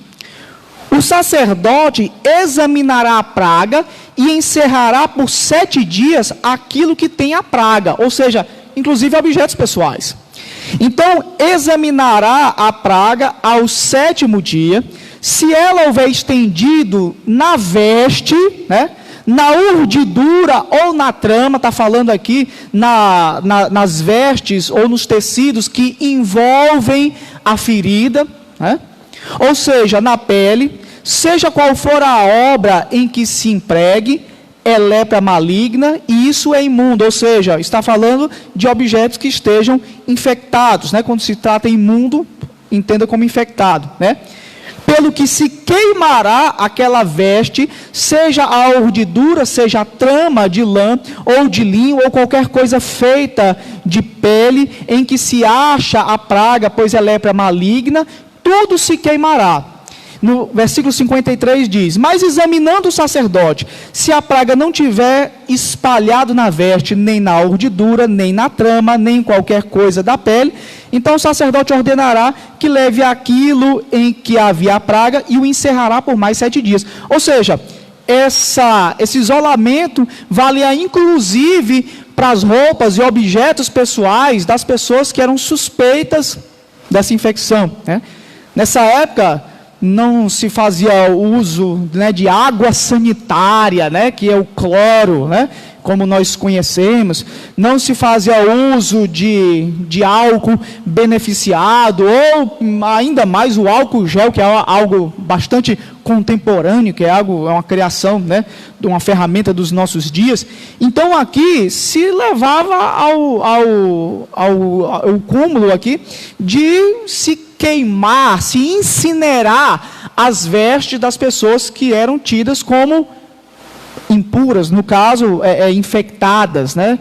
o sacerdote examinará a praga e encerrará por 7 dias aquilo que tem a praga, ou seja, inclusive objetos pessoais. Então, examinará a praga ao 7º dia, se ela houver estendido na veste, né, na urdidura ou na trama, está falando aqui nas vestes ou nos tecidos que envolvem a ferida, né, ou seja, na pele, seja qual for a obra em que se empregue, é lepra maligna e isso é imundo, ou seja, está falando de objetos que estejam infectados, né? Quando se trata imundo, entenda como infectado, né? Pelo que se queimará aquela veste, seja a urdidura, seja a trama de lã ou de linho ou qualquer coisa feita de pele em que se acha a praga, pois é lepra maligna, tudo se queimará. No versículo 53 diz: mas examinando o sacerdote, se a praga não tiver espalhado na veste, nem na urdidura, nem na trama, nem em qualquer coisa da pele, então o sacerdote ordenará que leve aquilo em que havia a praga e o encerrará por mais 7 dias. Ou seja, esse isolamento valia inclusive para as roupas e objetos pessoais das pessoas que eram suspeitas dessa infecção, né? Nessa época, não se fazia uso, né, de água sanitária, né, que é o cloro, né, como nós conhecemos. Não se fazia uso de álcool beneficiado, ou ainda mais o álcool gel, que é algo bastante contemporâneo, que é uma criação, né, de uma ferramenta dos nossos dias. Então aqui se levava ao cúmulo aqui de se queimar, se incinerar as vestes das pessoas que eram tidas como impuras, no caso, infectadas, né?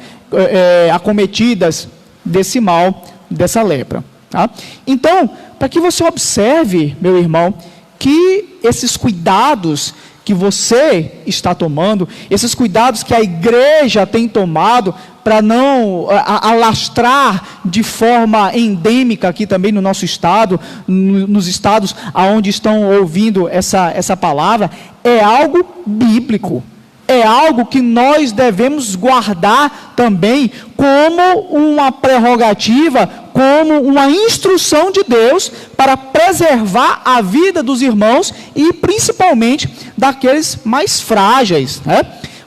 Acometidas desse mal, dessa lepra. Tá? Então, para que você observe, meu irmão, que esses cuidados que você está tomando, esses cuidados que a igreja tem tomado para não alastrar de forma endêmica aqui também no nosso estado, nos estados onde estão ouvindo essa palavra, é algo bíblico. É algo que nós devemos guardar também como uma prerrogativa, como uma instrução de Deus para preservar a vida dos irmãos e principalmente daqueles mais frágeis, né?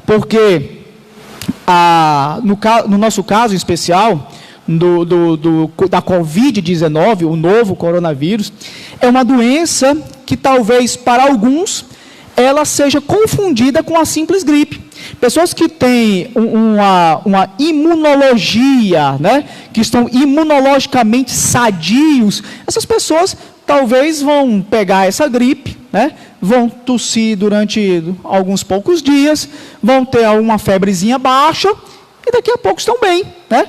Porque no nosso caso em especial, da Covid-19, o novo coronavírus, é uma doença que talvez para alguns ela seja confundida com a simples gripe. Pessoas que têm uma imunologia, né, que estão imunologicamente sadios, essas pessoas talvez vão pegar essa gripe, né, vão tossir durante alguns poucos dias, vão ter uma febrezinha baixa e daqui a pouco estão bem, né?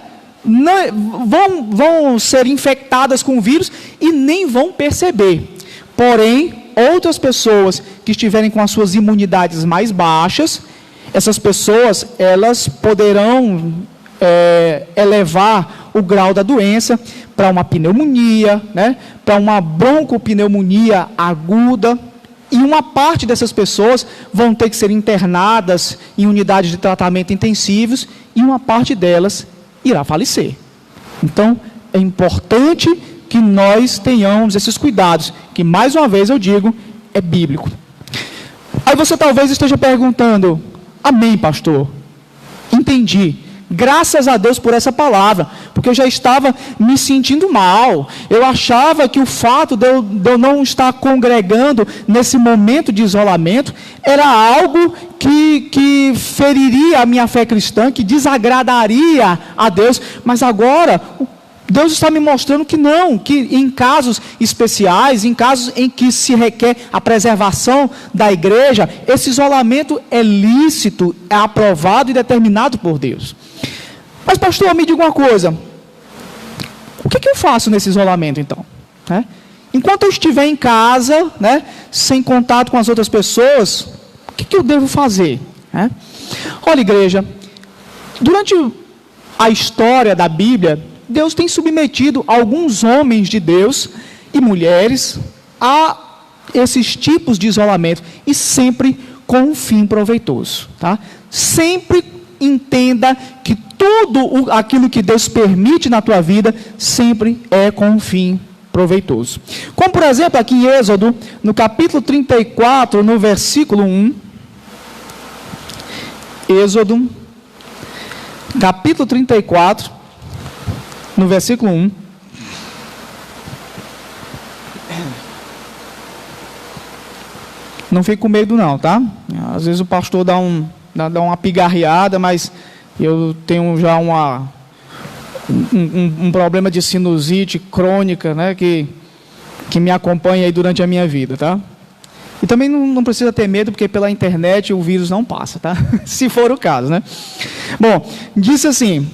Vão ser infectadas com o vírus e nem vão perceber. Porém, outras pessoas que estiverem com as suas imunidades mais baixas, essas pessoas, elas poderão elevar o grau da doença para uma pneumonia, né, para uma broncopneumonia aguda, e uma parte dessas pessoas vão ter que ser internadas em unidades de tratamento intensivos, e uma parte delas irá falecer. Então, é importante que nós tenhamos esses cuidados, que mais uma vez eu digo, é bíblico. Aí você talvez esteja perguntando, amém, pastor? Entendi. Graças a Deus por essa palavra, porque eu já estava me sentindo mal. Eu achava que o fato de eu não estar congregando nesse momento de isolamento era algo que feriria a minha fé cristã, que desagradaria a Deus, mas agora Deus está me mostrando que não, que em casos especiais, em casos em que se requer a preservação da igreja, esse isolamento é lícito, é aprovado e determinado por Deus. Mas pastor, me diga uma coisa, o que eu faço nesse isolamento então? Enquanto eu estiver em casa, né, sem contato com as outras pessoas, o que eu devo fazer? Olha, igreja, durante a história da Bíblia, Deus tem submetido alguns homens de Deus e mulheres a esses tipos de isolamento, e sempre com um fim proveitoso, tá? Sempre entenda que tudo aquilo que Deus permite na tua vida, sempre é com um fim proveitoso. Como por exemplo aqui em Êxodo, no capítulo 34, no versículo 1, Êxodo, capítulo 34, no versículo 1, não fique com medo não, tá? Às vezes o pastor dá uma pigarreada, mas eu tenho já um problema de sinusite crônica, né, que me acompanha aí durante a minha vida, tá? E também não precisa ter medo, porque pela internet o vírus não passa, tá? Se for o caso, né? Bom, disse assim,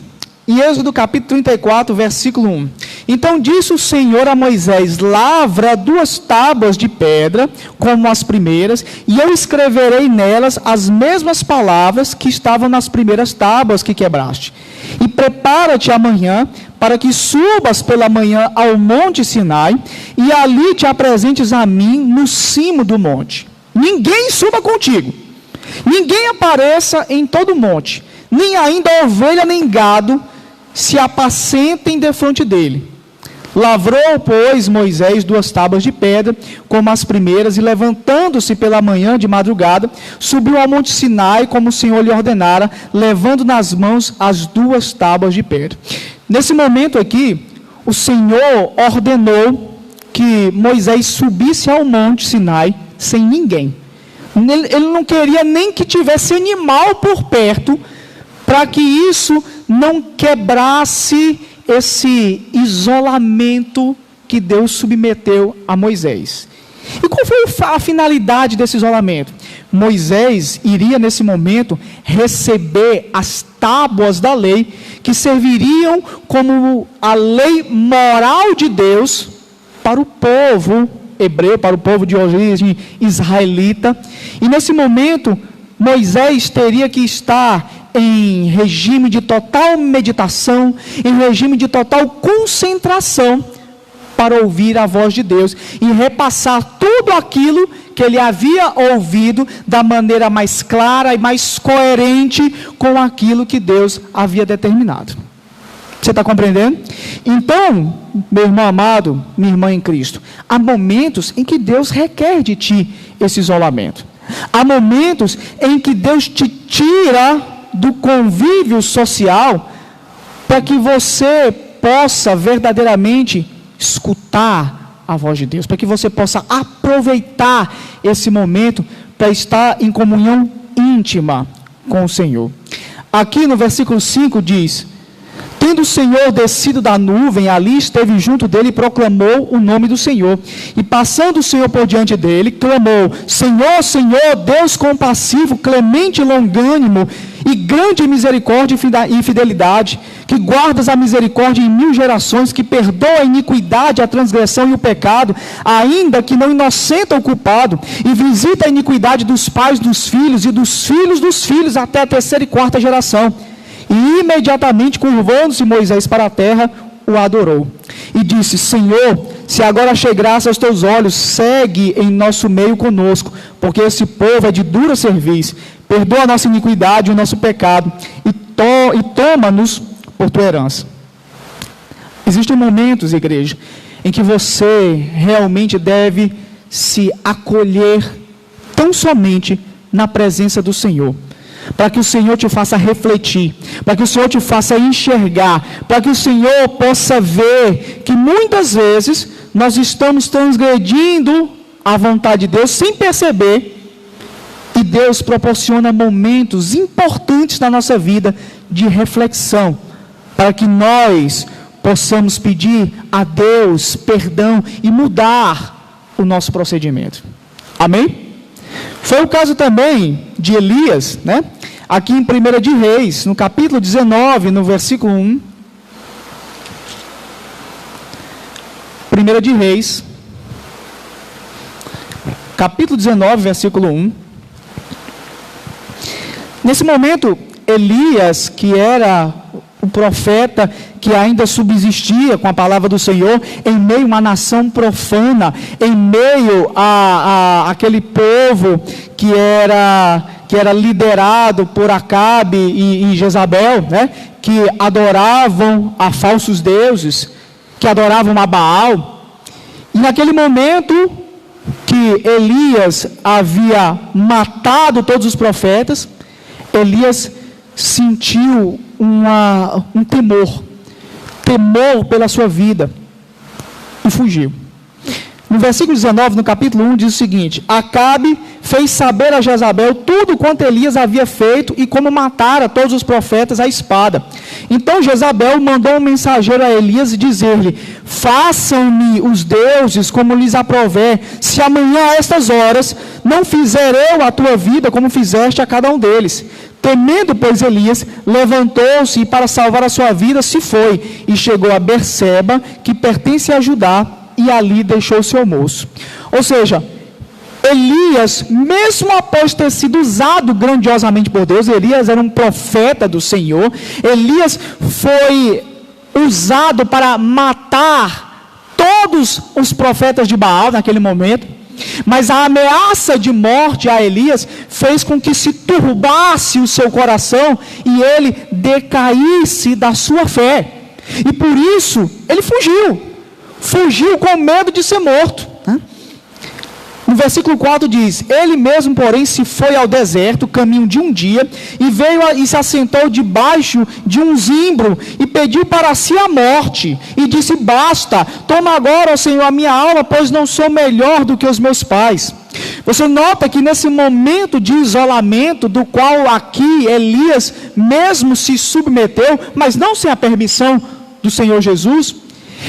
em Êxodo capítulo 34, versículo 1. Então disse o Senhor a Moisés, lavra 2 tábuas de pedra, como as primeiras, e eu escreverei nelas as mesmas palavras que estavam nas primeiras tábuas que quebraste. E prepara-te amanhã, para que subas pela manhã ao monte Sinai, e ali te apresentes a mim no cimo do monte. Ninguém suba contigo, ninguém apareça em todo o monte, nem ainda ovelha nem gado se apacentem defronte dele. Lavrou, pois, Moisés 2 tábuas de pedra, como as primeiras, e levantando-se pela manhã de madrugada, subiu ao monte Sinai, como o Senhor lhe ordenara, levando nas mãos as 2 tábuas de pedra. Nesse momento aqui, o Senhor ordenou que Moisés subisse ao monte Sinai sem ninguém. Ele não queria nem que tivesse animal por perto, para que isso não quebrasse esse isolamento que Deus submeteu a Moisés. E qual foi a finalidade desse isolamento? Moisés iria nesse momento receber as tábuas da lei, que serviriam como a lei moral de Deus para o povo hebreu, para o povo de origem israelita. E nesse momento, Moisés teria que estar em regime de total meditação, em regime de total concentração, para ouvir a voz de Deus e repassar tudo aquilo que ele havia ouvido da maneira mais clara e mais coerente com aquilo que Deus havia determinado. Você está compreendendo? Então, meu irmão amado, minha irmã em Cristo, há momentos em que Deus requer de ti esse isolamento. Há momentos em que Deus te tira do convívio social, para que você possa verdadeiramente escutar a voz de Deus, para que você possa aproveitar esse momento para estar em comunhão íntima com o Senhor. Aqui no versículo 5 diz: tendo o Senhor descido da nuvem, ali esteve junto dele e proclamou o nome do Senhor. E passando o Senhor por diante dele, clamou: Senhor, Senhor, Deus compassivo, clemente e longânimo, e grande em misericórdia e fidelidade, que guardas a misericórdia em 1000 gerações, que perdoa a iniquidade, a transgressão e o pecado, ainda que não inocenta o culpado, e visita a iniquidade dos pais dos filhos e dos filhos até a 3ª e 4ª geração. E imediatamente, curvando-se Moisés para a terra, o adorou. E disse: Senhor, se agora achei graça aos teus olhos, segue em nosso meio conosco, porque esse povo é de dura cerviz. Perdoa a nossa iniquidade e o nosso pecado, e toma-nos por tua herança. Existem momentos, igreja, em que você realmente deve se acolher tão somente na presença do Senhor, para que o Senhor te faça refletir, para que o Senhor te faça enxergar, para que o Senhor possa ver que muitas vezes nós estamos transgredindo a vontade de Deus sem perceber, e Deus proporciona momentos importantes na nossa vida de reflexão, para que nós possamos pedir a Deus perdão e mudar o nosso procedimento. Amém? Foi o caso também de Elias, né? Aqui em 1 de Reis, no capítulo 19, no versículo 1. 1 de Reis, capítulo 19, versículo 1. Nesse momento, Elias, que era o profeta que ainda subsistia com a palavra do Senhor, em meio a uma nação profana, em meio a aquele povo que era liderado por Acabe e Jezabel, né, que adoravam a falsos deuses, que adoravam a Baal. E naquele momento que Elias havia matado todos os profetas, Elias sentiu um temor pela sua vida, e fugiu. No versículo 19, no capítulo 1, diz o seguinte: Acabe fez saber a Jezabel tudo quanto Elias havia feito e como matara todos os profetas à espada. Então Jezabel mandou um mensageiro a Elias dizer-lhe: façam-me os deuses como lhes aprouver, se amanhã a estas horas não fizer eu a tua vida como fizeste a cada um deles. Temendo, pois, Elias, levantou-se e para salvar a sua vida se foi, e chegou a Berseba, que pertence a Judá, e ali deixou seu moço. Ou seja, Elias, mesmo após ter sido usado grandiosamente por Deus, Elias era um profeta do Senhor, Elias foi usado para matar todos os profetas de Baal naquele momento, mas a ameaça de morte a Elias fez com que se turbasse o seu coração e ele decaísse da sua fé. E por isso ele fugiu. fugiu com medo de ser morto. No versículo 4 diz: ele mesmo, porém, se foi ao deserto, caminho de um dia, e veio e se assentou debaixo de um zimbro, e pediu para si a morte, e disse: basta, toma agora, ó Senhor, a minha alma, pois não sou melhor do que os meus pais. Você nota que nesse momento de isolamento, do qual aqui Elias mesmo se submeteu, mas não sem a permissão do Senhor Jesus,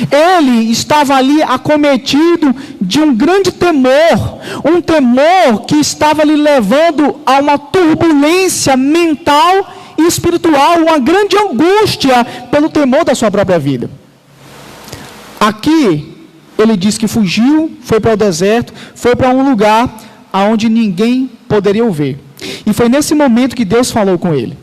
ele estava ali acometido de um grande temor, um temor que estava lhe levando a uma turbulência mental e espiritual, uma grande angústia pelo temor da sua própria vida. Aqui, ele diz que fugiu, foi para o deserto, foi para um lugar onde ninguém poderia o ver. E foi nesse momento que Deus falou com ele.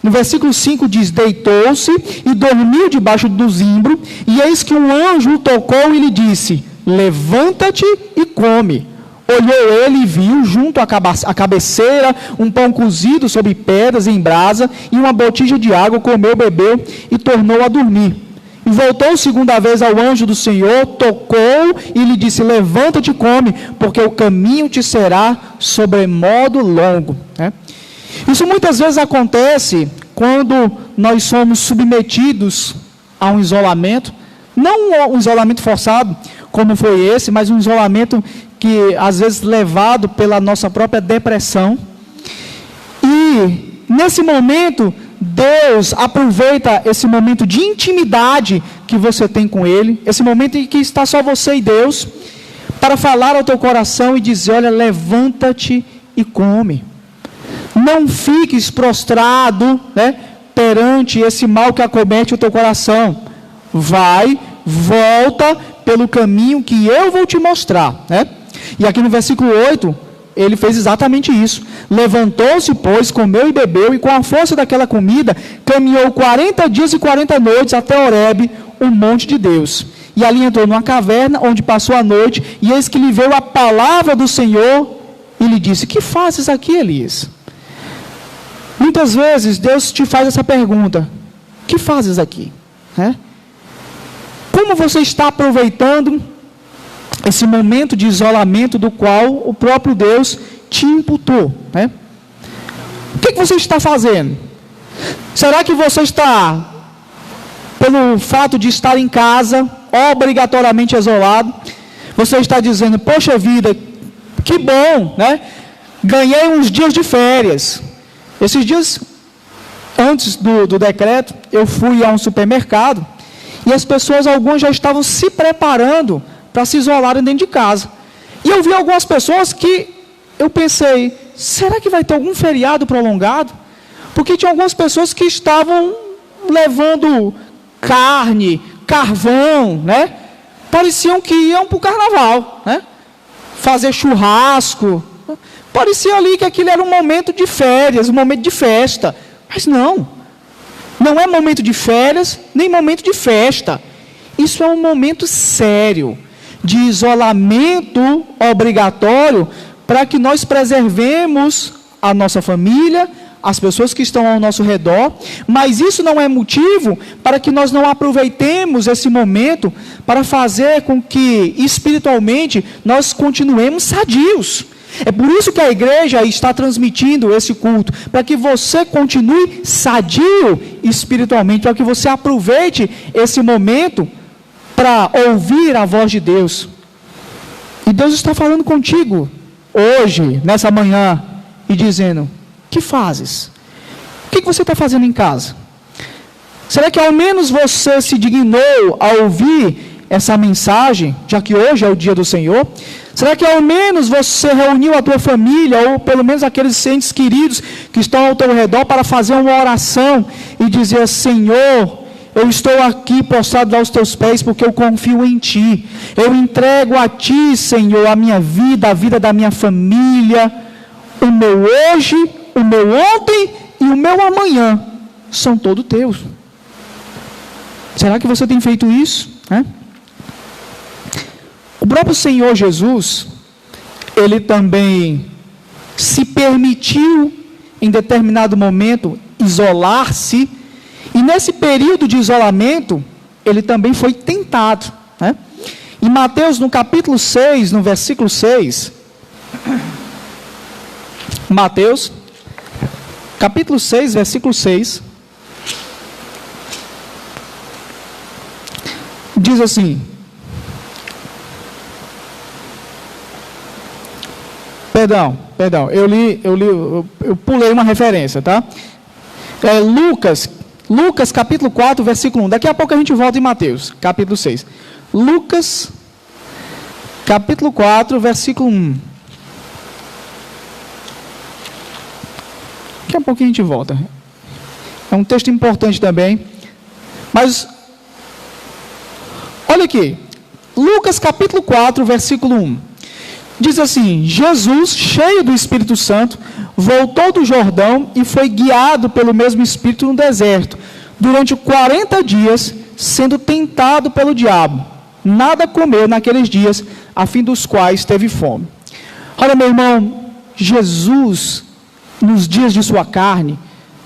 No versículo 5 diz: deitou-se e dormiu debaixo do zimbro, e eis que um anjo o tocou e lhe disse: levanta-te e come. Olhou ele e viu, junto à cabeceira, um pão cozido sobre pedras em brasa, e uma botija de água. Comeu, bebeu e tornou a dormir. E voltou segunda vez ao anjo do Senhor, tocou e lhe disse: levanta-te e come, porque o caminho te será sobremodo longo. Isso muitas vezes acontece quando nós somos submetidos a um isolamento, não um isolamento forçado, como foi esse, mas um isolamento que às vezes levado pela nossa própria depressão. E nesse momento, Deus aproveita esse momento de intimidade que você tem com Ele, esse momento em que está só você e Deus, para falar ao teu coração e dizer: olha, levanta-te e come. Não fiques prostrado, perante esse mal que acomete o teu coração. Vai, volta pelo caminho que eu vou te mostrar. E aqui no versículo 8, ele fez exatamente isso. Levantou-se, pois, comeu e bebeu, e com a força daquela comida, caminhou 40 dias e 40 noites até Horebe, o monte de Deus. E ali entrou numa caverna, onde passou a noite, e eis que lhe veio a palavra do Senhor, e lhe disse: que fazes aqui, Elias? Muitas vezes Deus te faz essa pergunta: que fazes aqui? Como você está aproveitando esse momento de isolamento do qual o próprio Deus te imputou? O que você está fazendo? Será que você está, pelo fato de estar em casa, obrigatoriamente isolado, você está dizendo: poxa vida, que bom, ganhei uns dias de férias. Esses dias, antes do decreto, eu fui a um supermercado, e as pessoas, algumas já estavam se preparando para se isolarem dentro de casa. E eu vi algumas pessoas que eu pensei: será que vai ter algum feriado prolongado? Porque tinha algumas pessoas que estavam levando carne, carvão, pareciam que iam para o carnaval, fazer churrasco. Parecia ali que aquilo era um momento de férias, um momento de festa. Mas não é momento de férias, nem momento de festa. Isso é um momento sério, de isolamento obrigatório, para que nós preservemos a nossa família, as pessoas que estão ao nosso redor. Mas isso não é motivo para que nós não aproveitemos esse momento para fazer com que espiritualmente nós continuemos sadios. É por isso que a igreja está transmitindo esse culto, para que você continue sadio espiritualmente, para que você aproveite esse momento para ouvir a voz de Deus. E Deus está falando contigo hoje, nessa manhã, e dizendo: que fazes? O que você está fazendo em casa? Será que ao menos você se dignou a ouvir essa mensagem, já que hoje é o dia do Senhor? Será que ao menos você reuniu a tua família, ou pelo menos aqueles entes queridos que estão ao teu redor, para fazer uma oração e dizer: Senhor, eu estou aqui prostrado aos teus pés, porque eu confio em Ti. Eu entrego a Ti, Senhor, a minha vida, a vida da minha família, o meu hoje, o meu ontem e o meu amanhã, são todos teus. Será que você tem feito isso? O próprio Senhor Jesus, Ele também se permitiu, em determinado momento, isolar-se, e nesse período de isolamento, Ele também foi tentado. Em Mateus, no capítulo 6, no versículo 6, Mateus, capítulo 6, versículo 6, diz assim, perdão, eu pulei uma referência, tá? Lucas capítulo 4, versículo 1, daqui a pouco a gente volta em Mateus, capítulo 6, Lucas, capítulo 4, versículo 1, daqui a pouco a gente volta, é um texto importante também, mas, olha aqui, Lucas capítulo 4, versículo 1, diz assim, Jesus, cheio do Espírito Santo, voltou do Jordão e foi guiado pelo mesmo Espírito no deserto, durante 40 dias, sendo tentado pelo diabo. Nada comeu naqueles dias, a fim dos quais teve fome. Olha, meu irmão, Jesus, nos dias de sua carne,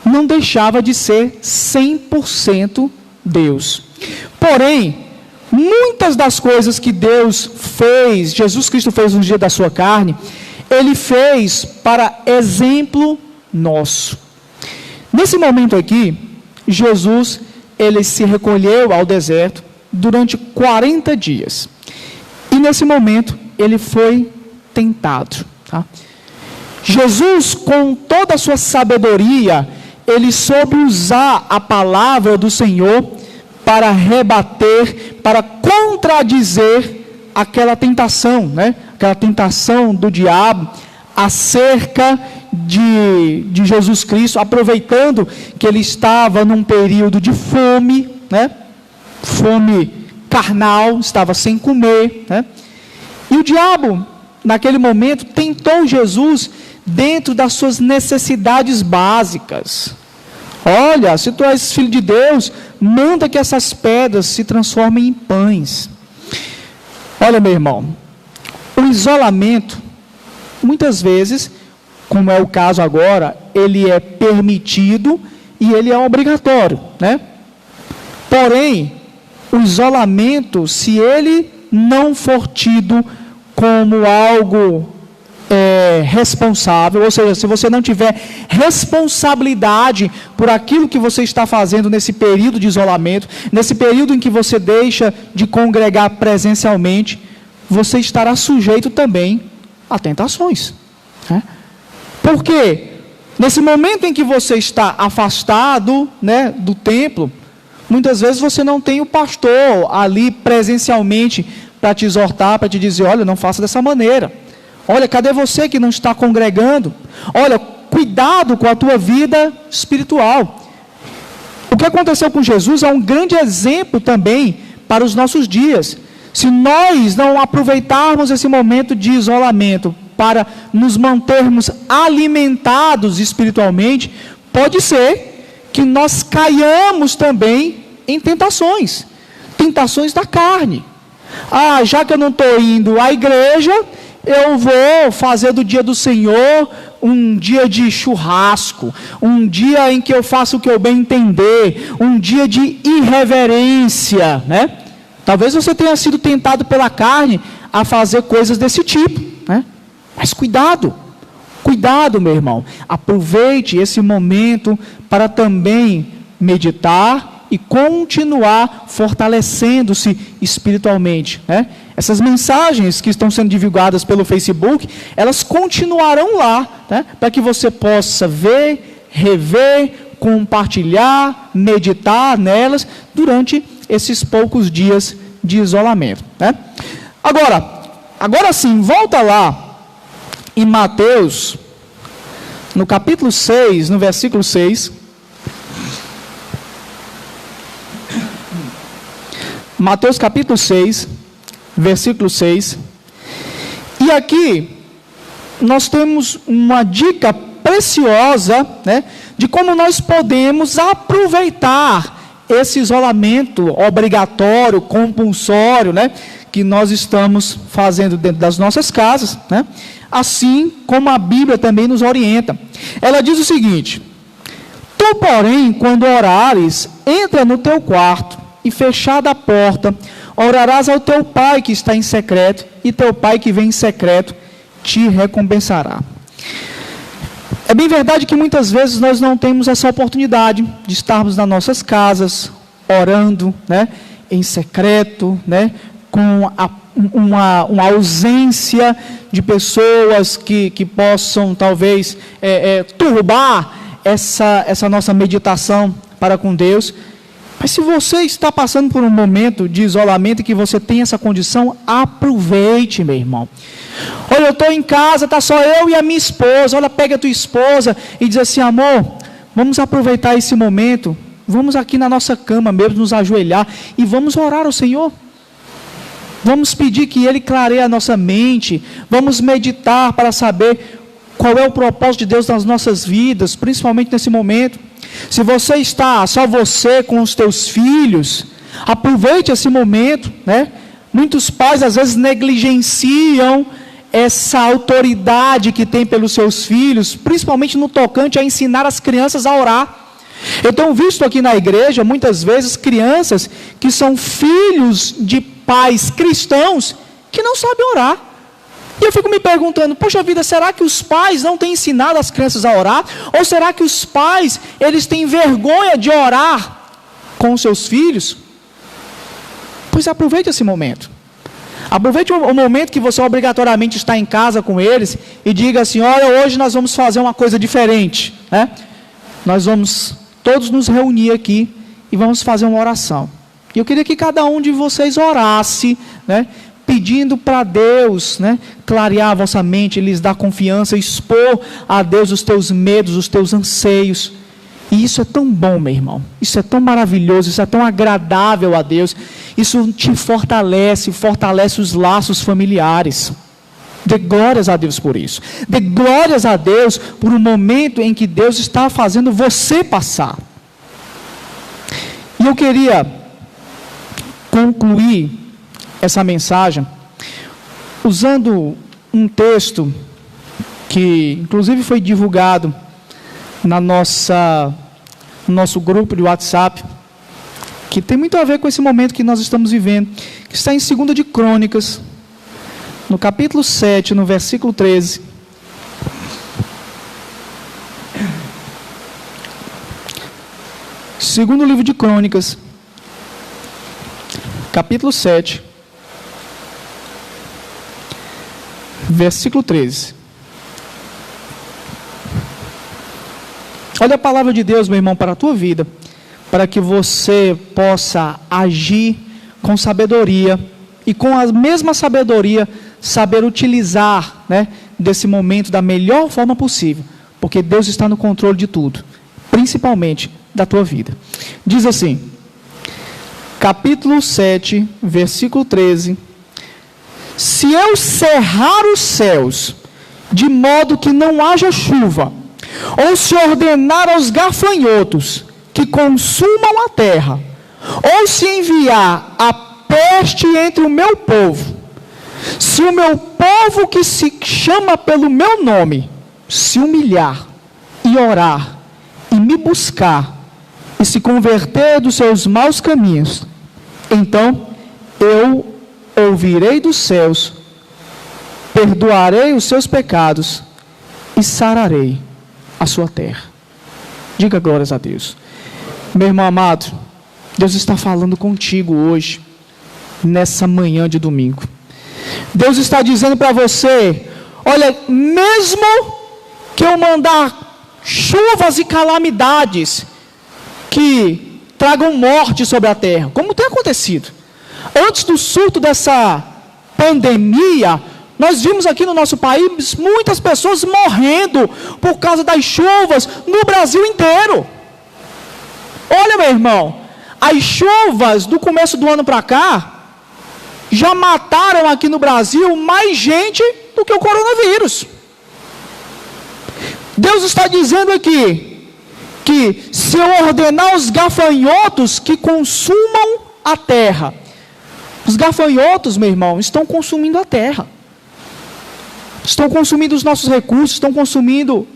não deixava de ser 100% Deus. Porém, muitas das coisas que Deus fez, Jesus Cristo fez no dia da sua carne, Ele fez para exemplo nosso. Nesse momento aqui, Jesus, Ele se recolheu ao deserto durante 40 dias. E nesse momento, Ele foi tentado. Tá? Jesus, com toda a sua sabedoria, Ele soube usar a palavra do Senhor para rebater, para contradizer aquela tentação, né? Aquela tentação do diabo acerca de Jesus Cristo, aproveitando que ele estava num período de fome, né? Fome carnal, estava sem comer, né? E o diabo, naquele momento, tentou Jesus dentro das suas necessidades básicas. Olha, se tu és filho de Deus, manda que essas pedras se transformem em pães. Olha, meu irmão, o isolamento, muitas vezes, como é o caso agora, ele é permitido e ele é obrigatório, né? Porém, o isolamento, se ele não for tido como algo responsável, ou seja, se você não tiver responsabilidade por aquilo que você está fazendo nesse período de isolamento, nesse período em que você deixa de congregar presencialmente, você estará sujeito também a tentações, né? Por quê? Nesse momento em que você está afastado, né, do templo, muitas vezes você não tem o pastor ali presencialmente para te exortar, para te dizer, olha, não faça dessa maneira. Olha, cadê você que não está congregando? Olha, cuidado com a tua vida espiritual. O que aconteceu com Jesus é um grande exemplo também para os nossos dias. Se nós não aproveitarmos esse momento de isolamento para nos mantermos alimentados espiritualmente, pode ser que nós caiamos também em tentações da carne. Ah, já que eu não estou indo à igreja, eu vou fazer do dia do Senhor um dia de churrasco, um dia em que eu faço o que eu bem entender, um dia de irreverência, né? Talvez você tenha sido tentado pela carne a fazer coisas desse tipo, né? Mas cuidado, meu irmão, aproveite esse momento para também meditar e continuar fortalecendo-se espiritualmente, né? Essas mensagens que estão sendo divulgadas pelo Facebook, elas continuarão lá, né? Para que você possa ver, rever, compartilhar, meditar nelas durante esses poucos dias de isolamento, né? Agora sim, volta lá em Mateus, no capítulo 6, no versículo 6. Mateus capítulo 6, versículo 6. E aqui nós temos uma dica preciosa, né, de como nós podemos aproveitar esse isolamento obrigatório, compulsório, né, que nós estamos fazendo dentro das nossas casas, né, assim como a Bíblia também nos orienta. Ela diz o seguinte: tu, porém, quando orares, entra no teu quarto e, fechada a porta, orarás ao teu pai que está em secreto, e teu pai que vem em secreto te recompensará. É bem verdade que muitas vezes nós não temos essa oportunidade de estarmos nas nossas casas, orando, né, em secreto, né, com uma ausência de pessoas que possam talvez turbar essa nossa meditação para com Deus. Mas se você está passando por um momento de isolamento e que você tem essa condição, aproveite, meu irmão. Olha, eu estou em casa, está só eu e a minha esposa. Olha, pega a tua esposa e diz assim: amor, vamos aproveitar esse momento, vamos aqui na nossa cama mesmo, nos ajoelhar e vamos orar ao Senhor. Vamos pedir que Ele clareie a nossa mente, vamos meditar para saber qual é o propósito de Deus nas nossas vidas, principalmente nesse momento. Se você está só você com os teus filhos, aproveite esse momento, né? Muitos pais às vezes negligenciam essa autoridade que tem pelos seus filhos, principalmente no tocante a ensinar as crianças a orar. Eu tenho visto aqui na igreja, muitas vezes, crianças que são filhos de pais cristãos que não sabem orar. E eu fico me perguntando, poxa vida, será que os pais não têm ensinado as crianças a orar? Ou será que os pais, eles têm vergonha de orar com os seus filhos? Pois aproveite esse momento. Aproveite o momento que você obrigatoriamente está em casa com eles e diga assim: olha, hoje nós vamos fazer uma coisa diferente, né? Nós vamos todos nos reunir aqui e vamos fazer uma oração. E eu queria que cada um de vocês orasse, né? Pedindo para Deus, né, clarear a vossa mente, lhes dar confiança, expor a Deus os teus medos, os teus anseios. E isso é tão bom, meu irmão. Isso é tão maravilhoso, isso é tão agradável a Deus. Isso te fortalece, fortalece os laços familiares. Dê glórias a Deus por isso. Dê glórias a Deus por um momento em que Deus está fazendo você passar. E eu queria concluir essa mensagem usando um texto que inclusive foi divulgado no nosso grupo de WhatsApp, que tem muito a ver com esse momento que nós estamos vivendo, que está em 2 de Crônicas, no capítulo 7, no versículo 13. Segundo livro de Crônicas, capítulo 7, versículo 13. Olha a palavra de Deus, meu irmão, para a tua vida, para que você possa agir com sabedoria e com a mesma sabedoria saber utilizar, né, desse momento da melhor forma possível, porque Deus está no controle de tudo, principalmente da tua vida. Diz assim, capítulo 7, versículo 13: se eu cerrar os céus, de modo que não haja chuva, ou se ordenar aos gafanhotos que consumam a terra, ou se enviar a peste entre o meu povo, se o meu povo que se chama pelo meu nome se humilhar e orar e me buscar e se converter dos seus maus caminhos, então eu ouvirei dos céus, perdoarei os seus pecados e sararei a sua terra. Diga glórias a Deus. Meu irmão amado, Deus está falando contigo hoje, nessa manhã de domingo. Deus está dizendo para você: olha, mesmo que eu mandar chuvas e calamidades que tragam morte sobre a terra, como tem acontecido. Antes do surto dessa pandemia, nós vimos aqui no nosso país muitas pessoas morrendo por causa das chuvas no Brasil inteiro. Olha, meu irmão, as chuvas do começo do ano para cá já mataram aqui no Brasil mais gente do que o coronavírus. Deus está dizendo aqui que se eu ordenar os gafanhotos que consumam a terra, os gafanhotos, meu irmão, estão consumindo a terra, estão consumindo os nossos recursos, estão consumindo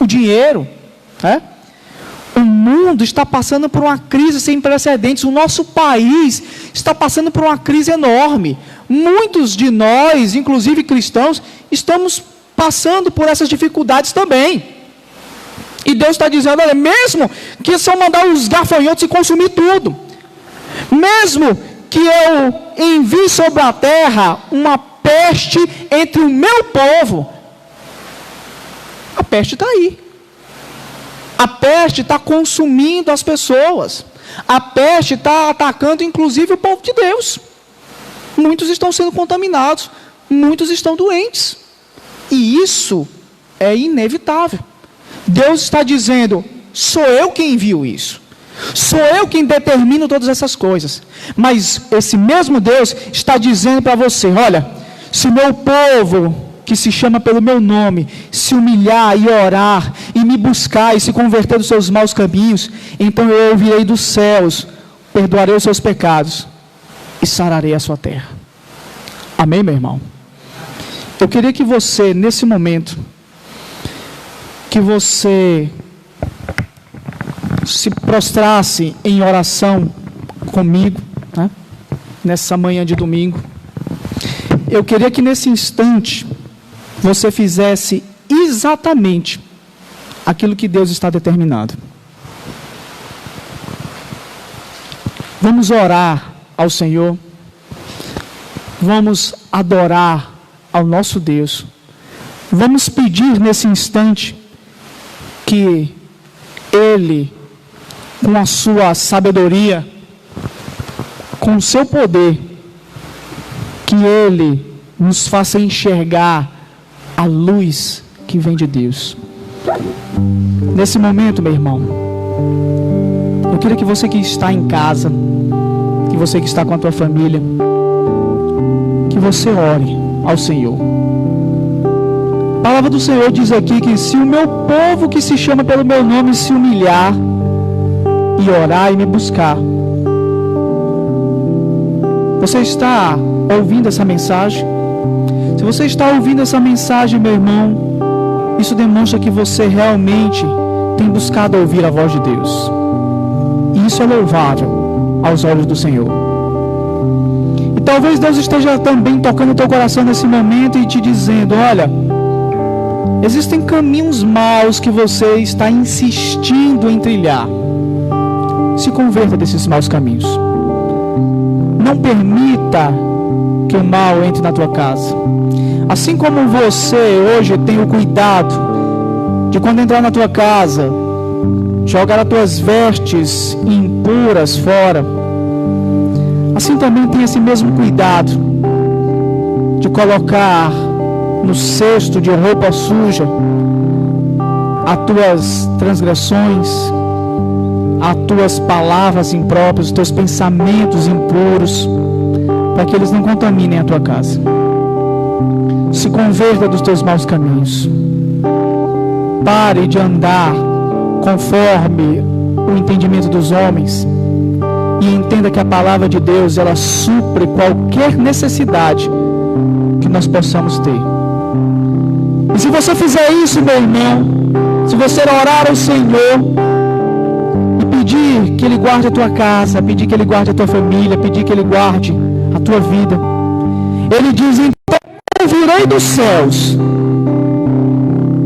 o dinheiro, né? O mundo está passando por uma crise sem precedentes. O nosso país está passando por uma crise enorme. Muitos de nós, inclusive cristãos, estamos passando por essas dificuldades também. E Deus está dizendo, olha, mesmo que se eu mandar os gafanhotos e consumir tudo, mesmo que eu envie sobre a terra uma peste entre o meu povo, a peste está aí. A peste está consumindo as pessoas. A peste está atacando inclusive o povo de Deus. Muitos estão sendo contaminados, muitos estão doentes. E isso é inevitável. Deus está dizendo, sou eu quem envio isso. Sou eu quem determino todas essas coisas. Mas esse mesmo Deus está dizendo para você, olha, se o meu povo, que se chama pelo meu nome, se humilhar e orar, e me buscar e se converter dos seus maus caminhos, então eu ouvirei dos céus, perdoarei os seus pecados e sararei a sua terra. Amém, meu irmão? Eu queria que você, nesse momento, que você se prostrasse em oração comigo, né? Nessa manhã de domingo. Eu queria que nesse instante você fizesse exatamente aquilo que Deus está determinando. Vamos orar ao Senhor. Vamos adorar ao nosso Deus. Vamos pedir nesse instante que Ele, com a sua sabedoria, com o seu poder, que Ele nos faça enxergar a luz que vem de Deus. Nesse momento, meu irmão, eu queria que você que está em casa, que você que está com a tua família, que você ore ao Senhor. A palavra do Senhor diz aqui que se o meu povo que se chama pelo meu nome se humilhar e orar e me buscar. Você está ouvindo essa mensagem? Se você está ouvindo essa mensagem, meu irmão, isso demonstra que você realmente tem buscado ouvir a voz de Deus. E isso é louvável aos olhos do Senhor. E talvez Deus esteja também tocando o teu coração nesse momento e te dizendo, olha, existem caminhos maus que você está insistindo em trilhar. Se converta desses maus caminhos. Não permita que o mal entre na tua casa. Assim como você hoje tem o cuidado de quando entrar na tua casa, jogar as tuas vestes impuras fora, assim também tem esse mesmo cuidado de colocar no cesto de roupa suja as tuas transgressões, as tuas palavras impróprias, os teus pensamentos impuros, para que eles não contaminem a tua casa. Se converta dos teus maus caminhos. Pare de andar conforme o entendimento dos homens e entenda que a palavra de Deus, ela supre qualquer necessidade que nós possamos ter. E se você fizer isso, meu irmão, se você orar ao Senhor e pedir que Ele guarde a tua casa, pedir que Ele guarde a tua família, pedir que Ele guarde a tua vida, Ele diz, então eu virei dos céus,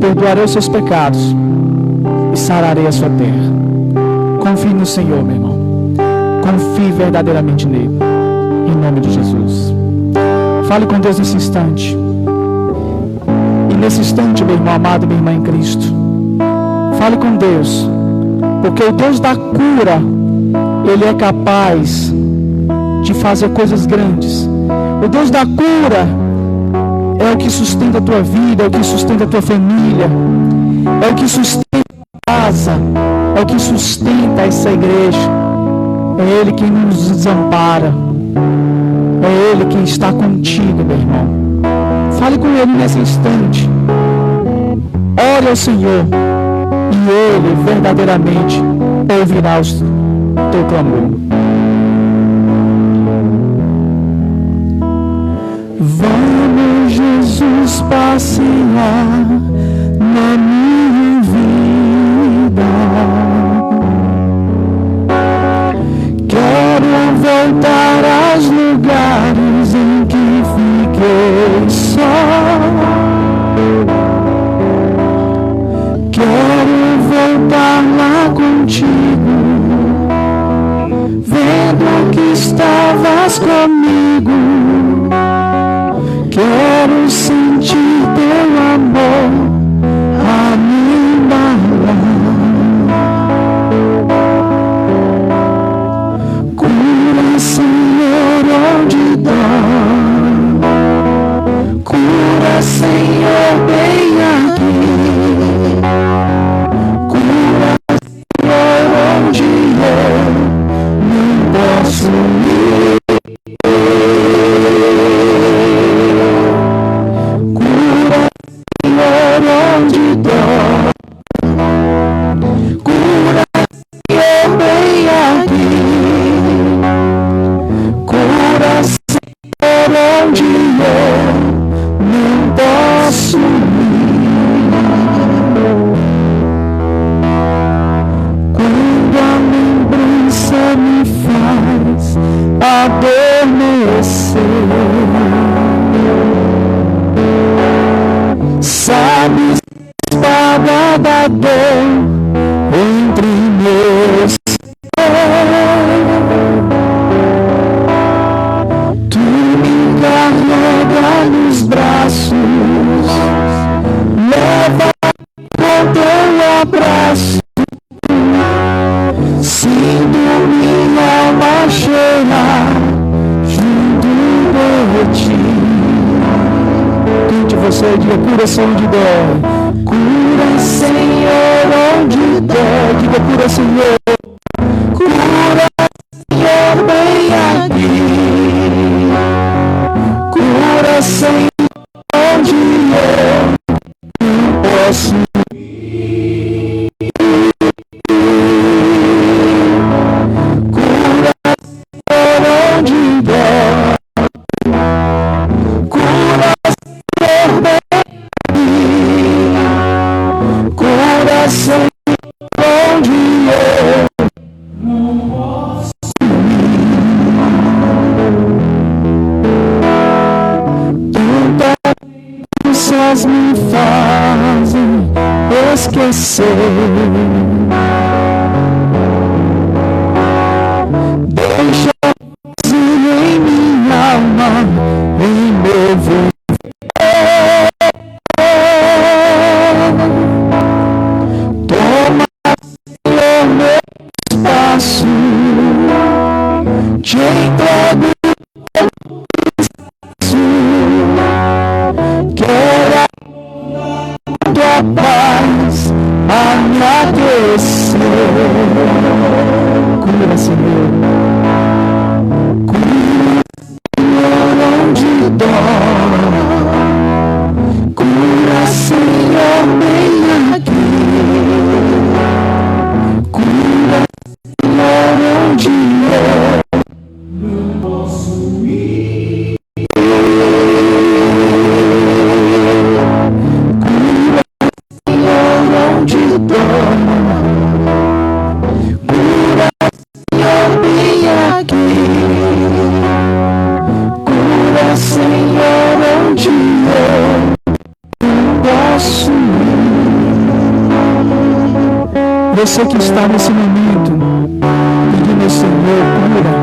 perdoarei os seus pecados e sararei a sua terra. Confie no Senhor, meu irmão. Confie verdadeiramente nele. Em nome de Jesus. Fale com Deus nesse instante. E nesse instante, meu irmão amado, minha irmã em Cristo, fale com Deus. Porque o Deus da cura, Ele é capaz de fazer coisas grandes. O Deus da cura é o que sustenta a tua vida, é o que sustenta a tua família, é o que sustenta a casa, é o que sustenta essa igreja. É Ele quem nos desampara, é Ele quem está contigo, meu irmão. Fale com Ele nesse instante, ore ao Senhor, e Ele verdadeiramente ouvirá o teu clamor. Vamos, Jesus, passear na minha vida. contigo, vendo que estavas comigo. Quero sentir teu amor a me embalar. Cura, Senhor, onde dói. Cura, Senhor, bem aqui. Cura, Senhor, onde eu não posso ir. Cura, Senhor, onde dói. Cura, Senhor, bem aqui. Cura, Senhor, onde eu não posso ir. Quando a lembrança me faz adormecer, sabes a espada da dor entre meus pés. Tu me carrega nos braços, leva com teu abraço. Sinto minha alma chorar junto de ti. Cante você, diga: cura, Senhor, onde dói. Cura, Senhor, onde dói. Diga: cura, Senhor. Cura, Senhor, bem aqui. Cura, Senhor, onde eu não posso ir. Cura, Senhor, onde dói. Cura, Senhor, bem aqui. Cura, Senhor, onde eu não posso ir. Tantas lembranças me fazem esquecer. Deixa vazio em minha alma, em meu viver. Toma, Senhor, meu espaço, te entrego isso. Quero a tua paz a me aquecer. Cura, Senhor. Cura, Senhor, onde dói. Cura, Senhor, bem aqui. Cura, Senhor, onde eu não posso ir. Cura, Senhor, onde dói. Cura, Senhor, bem aqui. Cura, Senhor, onde eu não posso ir. Você que está nesse momento pedindo ao Senhor cura,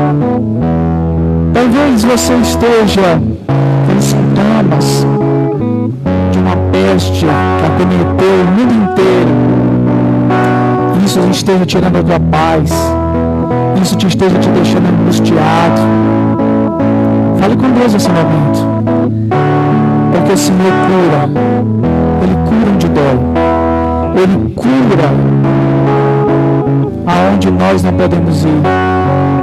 talvez você esteja com sintomas de uma peste que acometeu o mundo inteiro. Isso esteja tirando a tua paz, isso te esteja te deixando angustiado. Fale com Deus nesse momento, porque o Senhor cura. Ele cura onde dói. Ele cura aonde nós não podemos ir.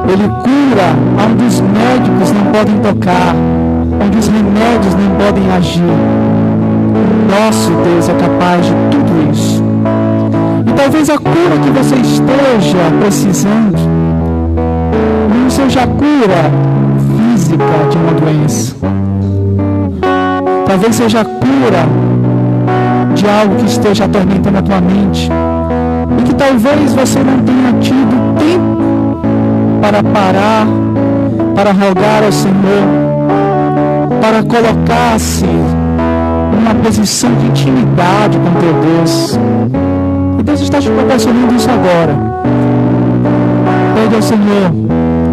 Ele cura onde os médicos não podem tocar, onde os remédios não podem agir. Nosso Deus é capaz de tudo isso. E talvez a cura que você esteja precisando não seja a cura física de uma doença. Talvez seja a cura de algo que esteja atormentando a tua mente. E que talvez você não tenha tido tempo para parar, para rogar ao Senhor, para colocar-se numa posição de intimidade com teu Deus. E Deus está te proporcionando isso agora. ao Senhor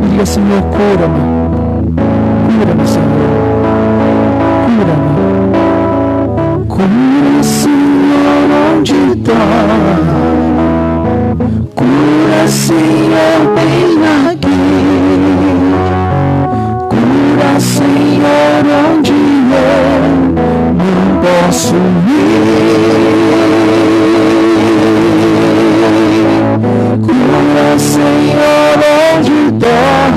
e diga: Senhor, cura-me. Cura-me, Senhor. Cura-me. Cura, Senhor, onde dói. Cura, Senhor, bem aqui. Cura, Senhor, onde eu não posso ir. Cura, Senhor, onde dói.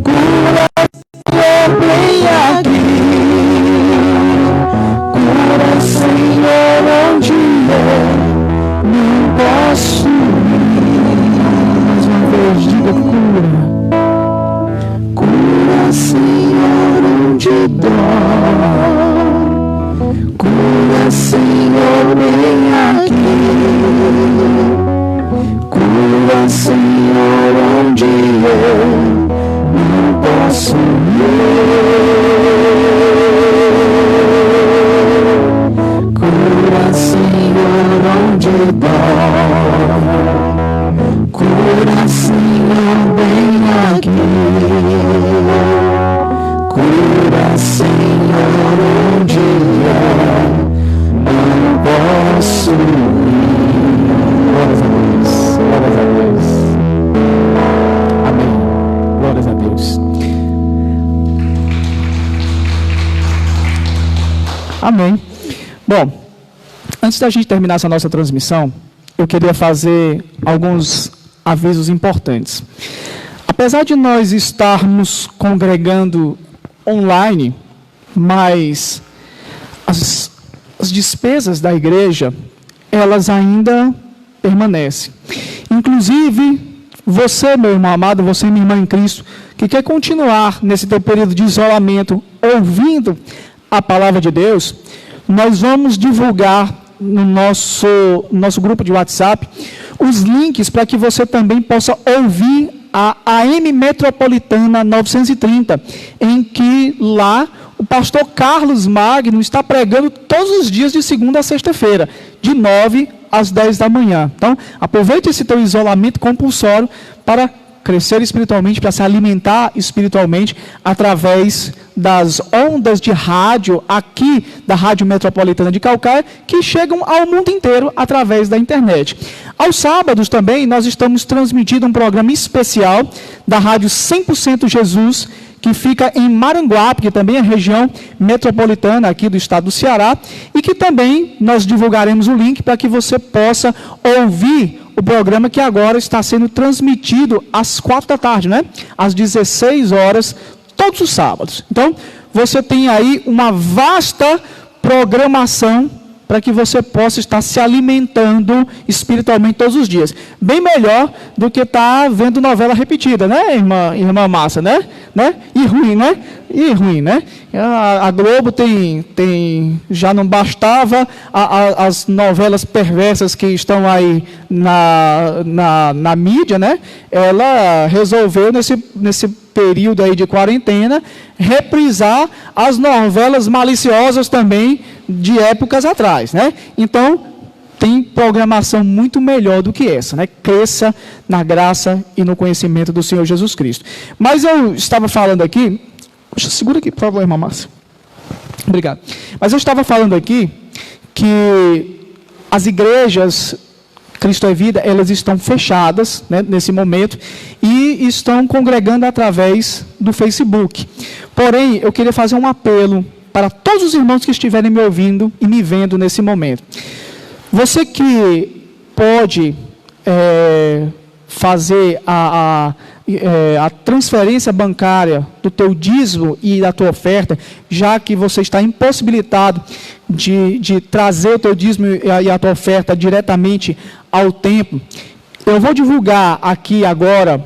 Cura, Senhor, bem aqui. Cura, Senhor, onde eu não posso ir. Mais uma vez, diga: cura. Cura, Senhor, onde dói. Cura, Senhor, bem aqui. Cura, Senhor, onde eu não posso ir. Cura, Senhor, onde dói. Cura, Senhor, bem aqui. Cura, Senhor, onde eu não posso ir. Glórias a Deus, glórias a Deus. Amém. Glórias a Deus. Amém. Bom, antes da gente terminar essa nossa transmissão, eu queria fazer alguns avisos importantes. Apesar de nós estarmos congregando online, mas as despesas da igreja, elas ainda permanecem. Inclusive, você, meu irmão amado, você, minha irmã em Cristo, que quer continuar nesse teu período de isolamento, ouvindo a palavra de Deus, nós vamos divulgar no nosso grupo de WhatsApp os links para que você também possa ouvir a AM Metropolitana 930, em que lá o pastor Carlos Magno está pregando todos os dias de segunda a sexta-feira, de 9 às 10 da manhã. Então, aproveite esse teu isolamento compulsório para crescer espiritualmente, para se alimentar espiritualmente através das ondas de rádio aqui da Rádio Metropolitana de Calcaia, que chegam ao mundo inteiro através da internet. Aos sábados também nós estamos transmitindo um programa especial da Rádio 100% Jesus, que fica em Maranguape, que também é região metropolitana aqui do estado do Ceará, e que também nós divulgaremos o link para que você possa ouvir o programa que agora está sendo transmitido às 4 da tarde, né? Às 16 horas, todos os sábados. Então, você tem aí uma vasta programação para que você possa estar se alimentando espiritualmente todos os dias. Bem melhor do que estar vendo novela repetida, né, irmã Massa, né? E ruim, né? A Globo já não bastava as novelas perversas que estão aí na mídia, né? Ela resolveu, nesse período aí de quarentena, reprisar as novelas maliciosas também de épocas atrás, né? Então, tem programação muito melhor do que essa, né? Cresça na graça e no conhecimento do Senhor Jesus Cristo. Mas eu estava falando aqui, segura aqui, por favor, irmã Márcia. Obrigado. Mas eu estava falando aqui que as igrejas Cristo é Vida, elas estão fechadas, né, nesse momento, e estão congregando através do Facebook. Porém, eu queria fazer um apelo para todos os irmãos que estiverem me ouvindo e me vendo nesse momento. Você que pode fazer a transferência bancária do teu dízimo e da tua oferta, já que você está impossibilitado de trazer o teu dízimo e a tua oferta diretamente ao templo, eu vou divulgar aqui agora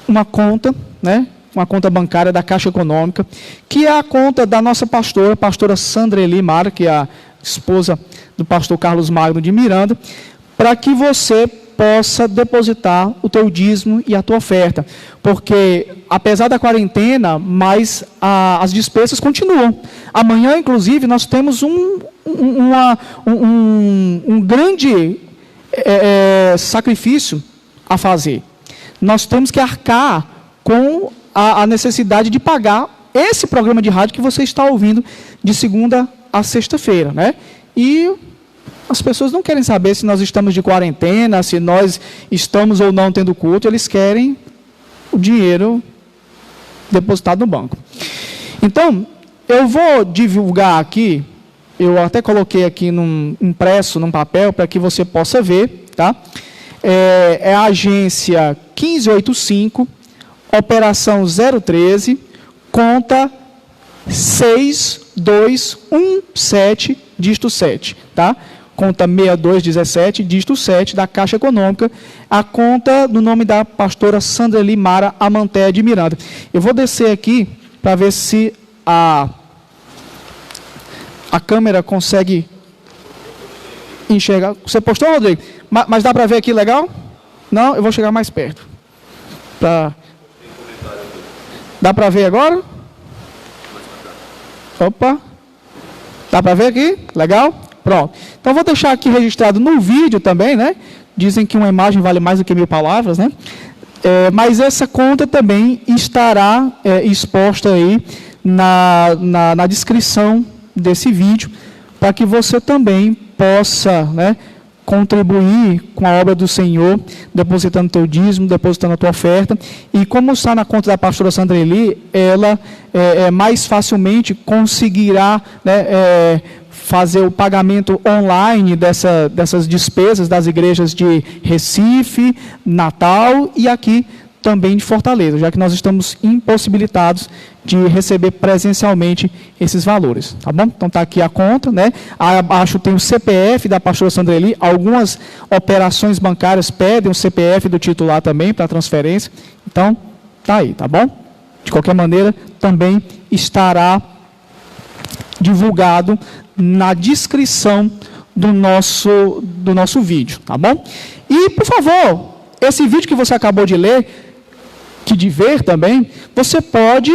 uma conta, né? Uma conta bancária da Caixa Econômica, que é a conta da nossa pastora Sandra Eli Mara, que é a esposa do pastor Carlos Magno de Miranda, para que você possa depositar o teu dízimo e a tua oferta. Porque, apesar da quarentena, mas as despesas continuam. Amanhã, inclusive, nós temos um grande sacrifício a fazer. nós temos que arcar com a necessidade de pagar esse programa de rádio que você está ouvindo de segunda a sexta-feira, né? E as pessoas não querem saber se nós estamos de quarentena, se nós estamos ou não tendo culto, eles querem o dinheiro depositado no banco. Então, eu vou divulgar aqui, eu até coloquei aqui impresso num papel para que você possa ver, tá? É a agência 1585, operação 013, conta 6217, dígito 7, tá? Conta 6217, dígito 7, da Caixa Econômica, a conta do nome da pastora Sandra Limara Amanté de Miranda. Eu vou descer aqui para ver se a câmera consegue enxergar. Você postou, Rodrigo? Mas dá para ver aqui legal? Não? Eu vou chegar mais perto. Dá para ver agora? Opa! Dá para ver aqui? Legal? Pronto. Então, vou deixar aqui registrado no vídeo também, né? Dizem que uma imagem vale mais do que 1000 palavras, né? Mas essa conta também estará exposta aí na descrição desse vídeo, para que você também possa, né, contribuir com a obra do Senhor, depositando teu dízimo, depositando a tua oferta. E como está na conta da pastora Sandra Eli, ela mais facilmente conseguirá, né, fazer o pagamento online dessas despesas das igrejas de Recife, Natal e aqui também de Fortaleza, já que nós estamos impossibilitados de receber presencialmente esses valores, tá bom? Então está aqui a conta, né? Abaixo tem o CPF da pastora Sandra Eli, algumas operações bancárias pedem o CPF do titular também para transferência, então está aí, tá bom? De qualquer maneira, também estará divulgado na descrição do nosso vídeo, tá bom? E, por favor, esse vídeo que você acabou de ler, de ver também, você pode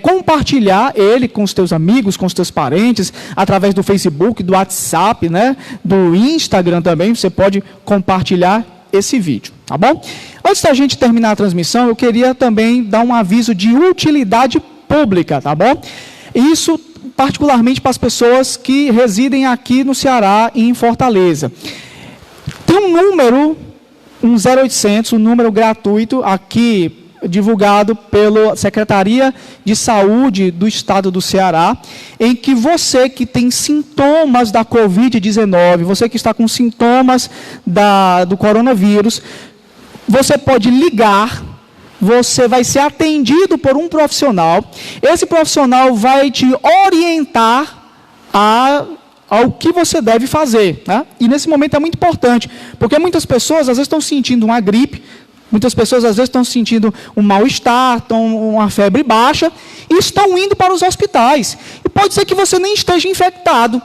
compartilhar ele com os teus amigos, com os teus parentes, através do Facebook, do WhatsApp, né, do Instagram também, você pode compartilhar esse vídeo, tá bom? Antes da gente terminar a transmissão, eu queria também dar um aviso de utilidade pública, tá bom? Isso particularmente para as pessoas que residem aqui no Ceará e em Fortaleza. Tem um número, um 0800, um número gratuito aqui, divulgado pela Secretaria de Saúde do Estado do Ceará, em que você que tem sintomas da Covid-19, você que está com sintomas do coronavírus, você pode ligar, você vai ser atendido por um profissional, esse profissional vai te orientar ao que você deve fazer, né? E nesse momento é muito importante, porque muitas pessoas às vezes estão sentindo uma gripe, muitas pessoas às vezes estão sentindo um mal-estar, uma febre baixa, e estão indo para os hospitais. E pode ser que você nem esteja infectado,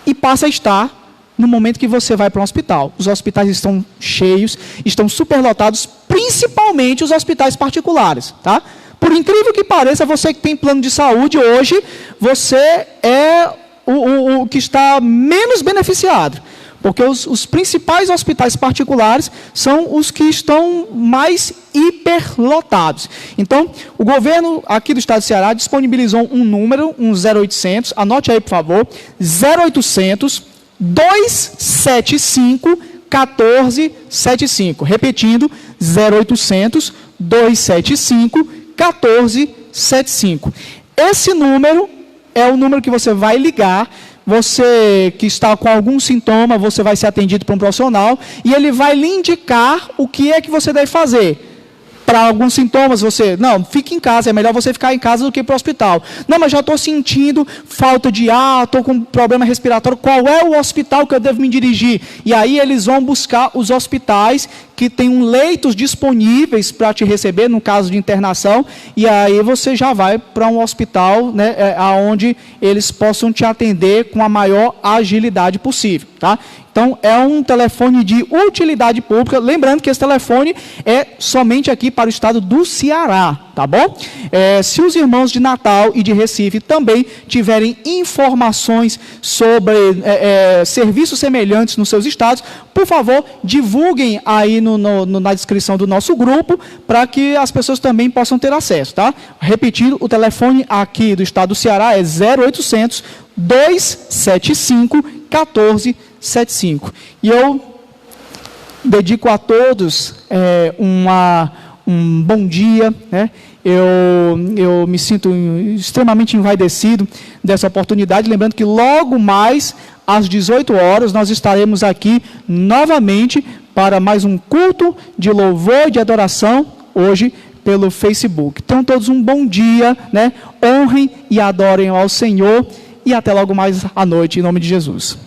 e passa a estar no momento que você vai para um hospital. Os hospitais estão cheios, estão superlotados, principalmente os hospitais particulares, tá? Por incrível que pareça, você que tem plano de saúde hoje, você é o que está menos beneficiado. Porque os principais hospitais particulares são os que estão mais hiperlotados. Então, o governo aqui do estado do Ceará disponibilizou um número, um 0800, anote aí, por favor, 0800 275 1475. Repetindo, 0800 275 1475. Esse número é o número que você vai ligar. Você que está com algum sintoma, você vai ser atendido por um profissional e ele vai lhe indicar o que é que você deve fazer. Para alguns sintomas, não, fique em casa, é melhor você ficar em casa do que ir para o hospital. Não, mas já estou sentindo falta de ar, estou com problema respiratório, qual é o hospital que eu devo me dirigir? E aí eles vão buscar os hospitais que tenham leitos disponíveis para te receber, no caso de internação, e aí você já vai para um hospital, né, onde eles possam te atender com a maior agilidade possível, tá? Então, é um telefone de utilidade pública. Lembrando que esse telefone é somente aqui para o estado do Ceará, tá bom? Se os irmãos de Natal e de Recife também tiverem informações sobre serviços semelhantes nos seus estados, por favor, divulguem aí na descrição do nosso grupo, para que as pessoas também possam ter acesso, tá? Repetindo, o telefone aqui do estado do Ceará é 0800 275 1475. E eu dedico a todos um bom dia, né? Eu me sinto extremamente envaidecido dessa oportunidade, lembrando que logo mais, às 18 horas, nós estaremos aqui novamente para mais um culto de louvor e de adoração, hoje pelo Facebook. Então, todos um bom dia, né? Honrem e adorem ao Senhor, e até logo mais à noite, em nome de Jesus.